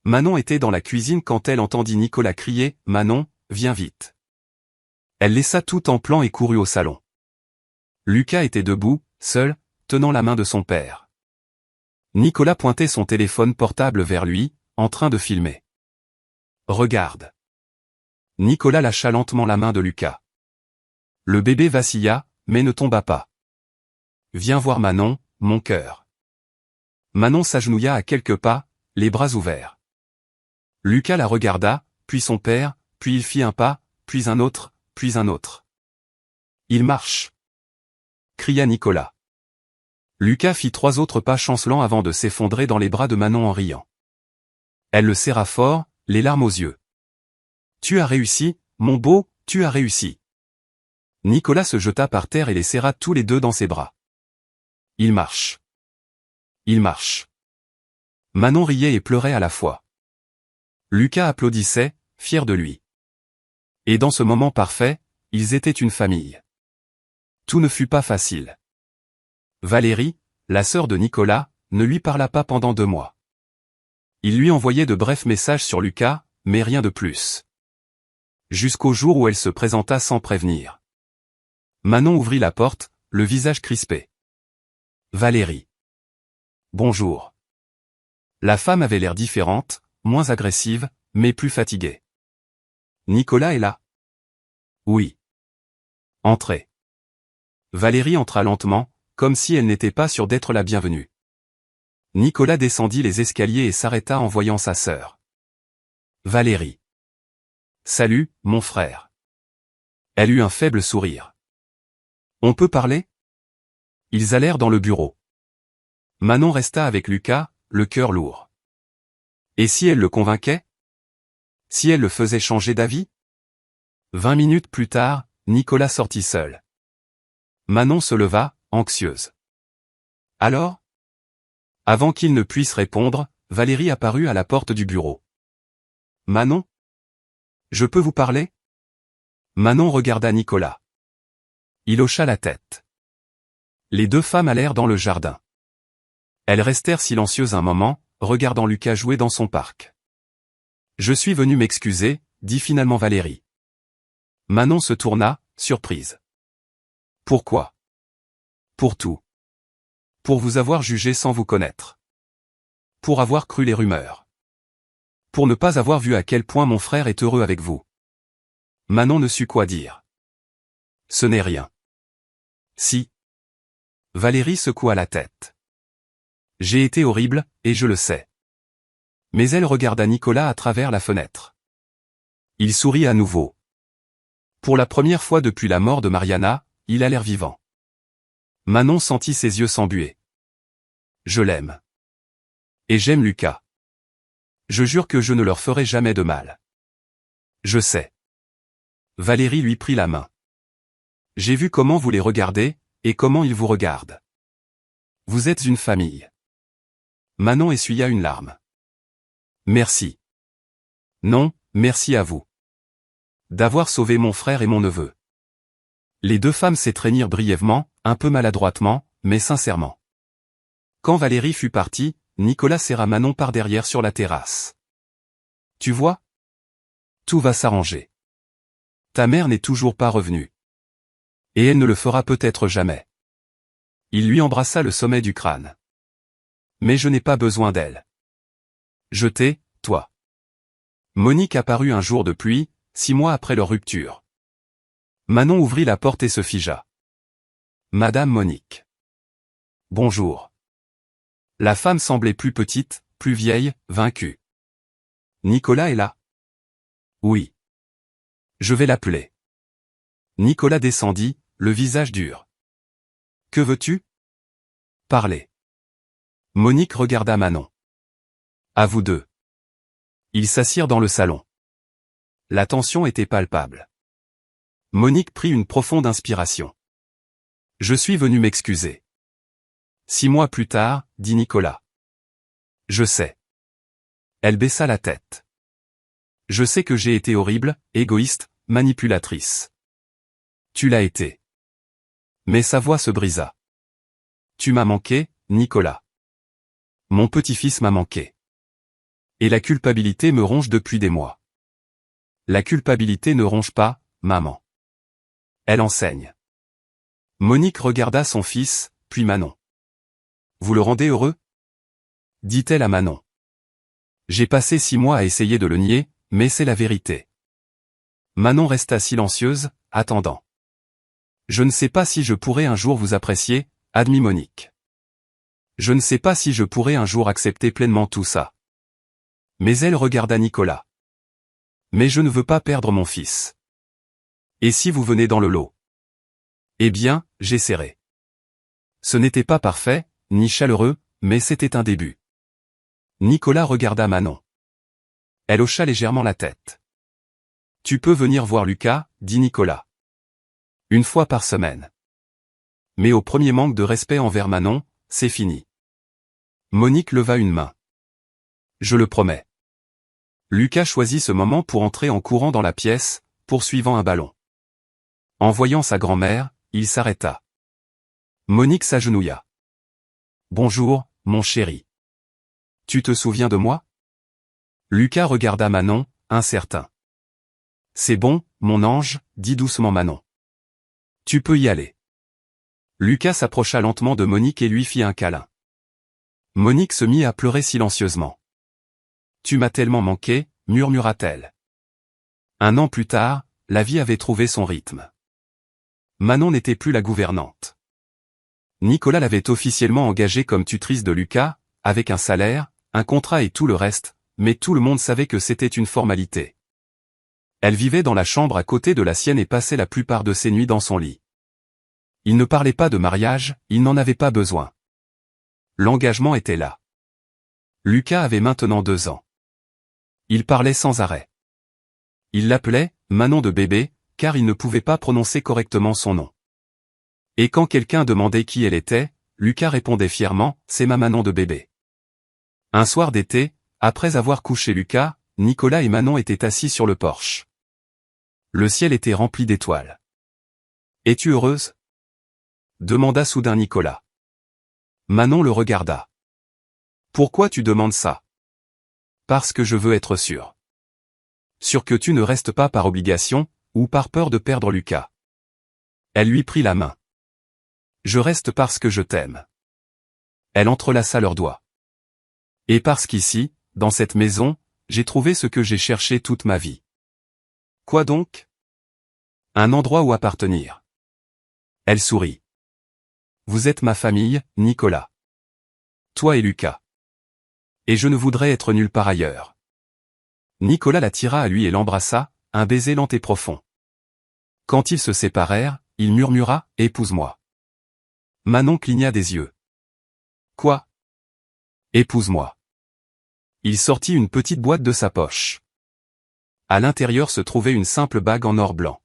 Manon était dans la cuisine quand elle entendit Nicolas crier « Manon, viens vite !» Elle laissa tout en plan et courut au salon. Lucas était debout, seul, tenant la main de son père. Nicolas pointait son téléphone portable vers lui, en train de filmer. « Regarde !» Nicolas lâcha lentement la main de Lucas. Le bébé vacilla, mais ne tomba pas. « Viens voir Manon, mon cœur. » Manon s'agenouilla à quelques pas, les bras ouverts. Lucas la regarda, puis son père, puis il fit un pas, puis un autre, puis un autre. « Il marche !» cria Nicolas. Lucas fit 3 autres pas chancelants avant de s'effondrer dans les bras de Manon en riant. Elle le serra fort, les larmes aux yeux. « Tu as réussi, mon beau, tu as réussi !» Nicolas se jeta par terre et les serra tous les deux dans ses bras. « Il marche. Il marche. » Manon riait et pleurait à la fois. Lucas applaudissait, fier de lui. Et dans ce moment parfait, ils étaient une famille. Tout ne fut pas facile. Valérie, la sœur de Nicolas, ne lui parla pas pendant 2 mois. Il lui envoyait de brefs messages sur Lucas, mais rien de plus. Jusqu'au jour où elle se présenta sans prévenir. Manon ouvrit la porte, le visage crispé. Valérie. Bonjour. La femme avait l'air différente, moins agressive, mais plus fatiguée. Nicolas est là? Oui. Entrez. Valérie entra lentement, comme si elle n'était pas sûre d'être la bienvenue. Nicolas descendit les escaliers et s'arrêta en voyant sa sœur. Valérie. Salut, mon frère. Elle eut un faible sourire. On peut parler? Ils allèrent dans le bureau. Manon resta avec Lucas, le cœur lourd. Et si elle le convainquait? Si elle le faisait changer d'avis? 20 minutes plus tard, Nicolas sortit seul. Manon se leva, anxieuse. Alors? Avant qu'il ne puisse répondre, Valérie apparut à la porte du bureau. Manon? Je peux vous parler? Manon regarda Nicolas. Il hocha la tête. Les deux femmes allèrent dans le jardin. Elles restèrent silencieuses un moment, regardant Lucas jouer dans son parc. Je suis venu m'excuser, dit finalement Valérie. Manon se tourna, surprise. Pourquoi? Pour tout. Pour vous avoir jugé sans vous connaître. Pour avoir cru les rumeurs. Pour ne pas avoir vu à quel point mon frère est heureux avec vous. Manon ne sut quoi dire. Ce n'est rien. Si. Valérie secoua la tête. J'ai été horrible, et je le sais. Mais elle regarda Nicolas à travers la fenêtre. Il sourit à nouveau. Pour la première fois depuis la mort de Mariana, il a l'air vivant. Manon sentit ses yeux s'embuer. Je l'aime. Et j'aime Lucas. Je jure que je ne leur ferai jamais de mal. Je sais. Valérie lui prit la main. J'ai vu comment vous les regardez, et comment ils vous regardent. Vous êtes une famille. Manon essuya une larme. Merci. Non, merci à vous. D'avoir sauvé mon frère et mon neveu. Les deux femmes s'étreignirent brièvement, un peu maladroitement, mais sincèrement. Quand Valérie fut partie, Nicolas serra Manon par derrière sur la terrasse. Tu vois? Tout va s'arranger. Ta mère n'est toujours pas revenue. Et elle ne le fera peut-être jamais. Il lui embrassa le sommet du crâne. Mais je n'ai pas besoin d'elle. Je t'ai, toi. Monique apparut un jour de pluie, 6 mois après leur rupture. Manon ouvrit la porte et se figea. Madame Monique. Bonjour. La femme semblait plus petite, plus vieille, vaincue. Nicolas est là? Oui. Je vais l'appeler. Nicolas descendit, le visage dur. Que veux-tu? Parler. Monique regarda Manon. À vous deux. Ils s'assirent dans le salon. La tension était palpable. Monique prit une profonde inspiration. Je suis venu m'excuser. 6 mois plus tard, dit Nicolas. Je sais. Elle baissa la tête. Je sais que j'ai été horrible, égoïste, manipulatrice. Tu l'as été. Mais sa voix se brisa. Tu m'as manqué, Nicolas. Mon petit-fils m'a manqué. Et la culpabilité me ronge depuis des mois. La culpabilité ne ronge pas, maman. Elle enseigne. Monique regarda son fils, puis Manon. Vous le rendez heureux? Dit-elle à Manon. J'ai passé 6 mois à essayer de le nier, mais c'est la vérité. Manon resta silencieuse, attendant. Je ne sais pas si je pourrai un jour vous apprécier, admit Monique. Je ne sais pas si je pourrai un jour accepter pleinement tout ça. Mais elle regarda Nicolas. Mais je ne veux pas perdre mon fils. Et si vous venez dans le lot? Eh bien, j'essaierai. Ce n'était pas parfait, ni chaleureux, mais c'était un début. Nicolas regarda Manon. Elle hocha légèrement la tête. Tu peux venir voir Lucas, dit Nicolas. 1 fois par semaine. Mais au premier manque de respect envers Manon, c'est fini. Monique leva une main. Je le promets. Lucas choisit ce moment pour entrer en courant dans la pièce, poursuivant un ballon. En voyant sa grand-mère, il s'arrêta. Monique s'agenouilla. Bonjour, mon chéri. Tu te souviens de moi? Lucas regarda Manon, incertain. C'est bon, mon ange, dit doucement Manon. Tu peux y aller. Lucas s'approcha lentement de Monique et lui fit un câlin. Monique se mit à pleurer silencieusement. Tu m'as tellement manqué, murmura-t-elle. 1 an plus tard, la vie avait trouvé son rythme. Manon n'était plus la gouvernante. Nicolas l'avait officiellement engagée comme tutrice de Lucas, avec un salaire, un contrat et tout le reste, mais tout le monde savait que c'était une formalité. Elle vivait dans la chambre à côté de la sienne et passait la plupart de ses nuits dans son lit. Il ne parlait pas de mariage, il n'en avait pas besoin. L'engagement était là. Lucas avait maintenant 2 ans. Il parlait sans arrêt. Il l'appelait Manon de bébé, car il ne pouvait pas prononcer correctement son nom. Et quand quelqu'un demandait qui elle était, Lucas répondait fièrement, c'est ma Manon de bébé. Un soir d'été, après avoir couché Lucas, Nicolas et Manon étaient assis sur le porche. Le ciel était rempli d'étoiles. Es-tu heureuse? Demanda soudain Nicolas. Manon le regarda. Pourquoi tu demandes ça? Parce que je veux être sûr. Sûr que tu ne restes pas par obligation, ou par peur de perdre Lucas. Elle lui prit la main. Je reste parce que je t'aime. Elle entrelaça leurs doigts. Et parce qu'ici, dans cette maison, j'ai trouvé ce que j'ai cherché toute ma vie. Quoi donc? Un endroit où appartenir. Elle sourit. Vous êtes ma famille, Nicolas. Toi et Lucas. Et je ne voudrais être nulle part ailleurs. Nicolas la tira à lui et l'embrassa, un baiser lent et profond. Quand ils se séparèrent, il murmura « Épouse-moi ». Manon cligna des yeux. Quoi? Épouse-moi. Il sortit une petite boîte de sa poche. À l'intérieur se trouvait une simple bague en or blanc.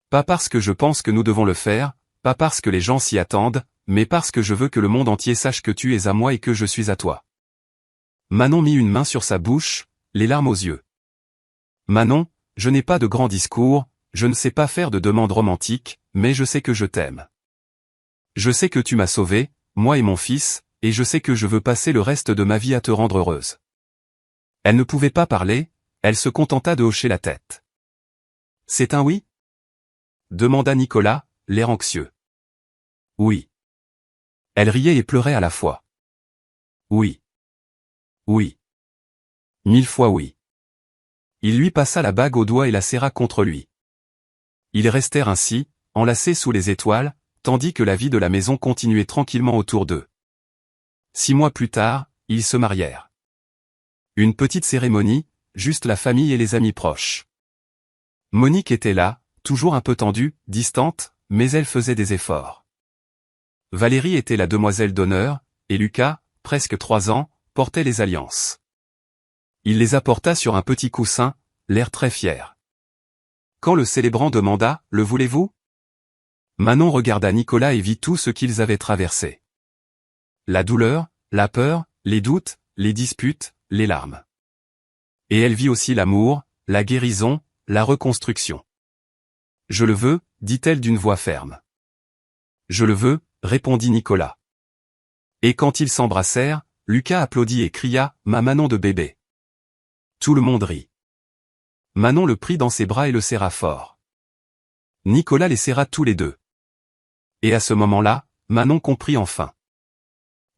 Pas parce que je pense que nous devons le faire, pas parce que les gens s'y attendent, mais parce que je veux que le monde entier sache que tu es à moi et que je suis à toi. Manon mit une main sur sa bouche, les larmes aux yeux. Manon, je n'ai pas de grands discours, je ne sais pas faire de demandes romantiques, mais je sais que je t'aime. Je sais que tu m'as sauvé, moi et mon fils, et je sais que je veux passer le reste de ma vie à te rendre heureuse. Elle ne pouvait pas parler, elle se contenta de hocher la tête. C'est un oui? Demanda Nicolas, l'air anxieux. Oui. Elle riait et pleurait à la fois. Oui. Oui. 1000 fois oui. Il lui passa la bague au doigt et la serra contre lui. Ils restèrent ainsi, enlacés sous les étoiles, tandis que la vie de la maison continuait tranquillement autour d'eux. 6 mois plus tard, ils se marièrent. Une petite cérémonie, juste la famille et les amis proches. Monique était là, toujours un peu tendue, distante, mais elle faisait des efforts. Valérie était la demoiselle d'honneur, et Lucas, presque 3 ans, portait les alliances. Il les apporta sur un petit coussin, l'air très fier. Quand le célébrant demanda « Le voulez-vous » Manon regarda Nicolas et vit tout ce qu'ils avaient traversé. La douleur, la peur, les doutes, les disputes, les larmes. Et elle vit aussi l'amour, la guérison, la reconstruction. « Je le veux », dit-elle d'une voix ferme. « Je le veux », répondit Nicolas. Et quand ils s'embrassèrent, Lucas applaudit et cria « Ma Manon de bébé ». Tout le monde rit. Manon le prit dans ses bras et le serra fort. Nicolas les serra tous les deux. Et à ce moment-là, Manon comprit enfin.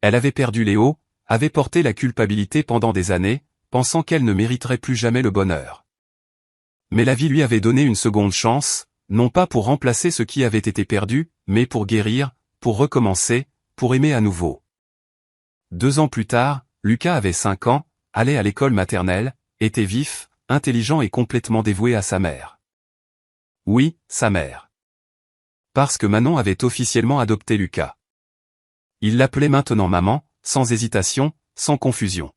Elle avait perdu Léo, avait porté la culpabilité pendant des années, pensant qu'elle ne mériterait plus jamais le bonheur. Mais la vie lui avait donné une seconde chance, non pas pour remplacer ce qui avait été perdu, mais pour guérir, pour recommencer, pour aimer à nouveau. 2 ans plus tard, Lucas avait 5 ans, allait à l'école maternelle, était vif, intelligent et complètement dévoué à sa mère. Oui, sa mère. Parce que Manon avait officiellement adopté Lucas. Il l'appelait maintenant maman, sans hésitation, sans confusion.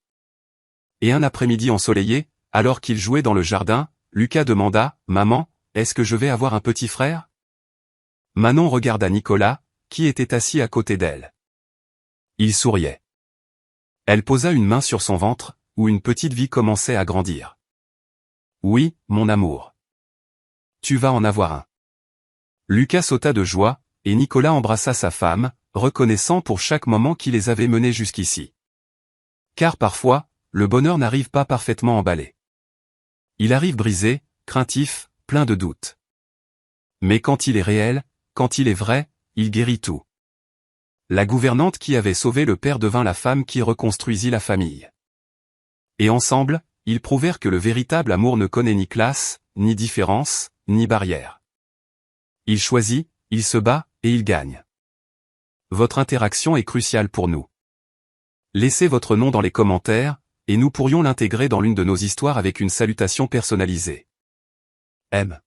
Et un après-midi ensoleillé, alors qu'il jouait dans le jardin, Lucas demanda « Maman, est-ce que je vais avoir un petit frère ?» Manon regarda Nicolas, qui était assis à côté d'elle. Il souriait. Elle posa une main sur son ventre, où une petite vie commençait à grandir. « Oui, mon amour. Tu vas en avoir un. » Lucas sauta de joie, et Nicolas embrassa sa femme, reconnaissant pour chaque moment qui les avait menés jusqu'ici. Car parfois, le bonheur n'arrive pas parfaitement emballé. Il arrive brisé, craintif, plein de doutes. Mais quand il est réel, quand il est vrai, il guérit tout. La gouvernante qui avait sauvé le père devint la femme qui reconstruisit la famille. Et ensemble, ils prouvèrent que le véritable amour ne connaît ni classe, ni différence, ni barrière. Il choisit, il se bat, et il gagne. Votre interaction est cruciale pour nous. Laissez votre nom dans les commentaires, Et nous pourrions l'intégrer dans l'une de nos histoires avec une salutation personnalisée. M.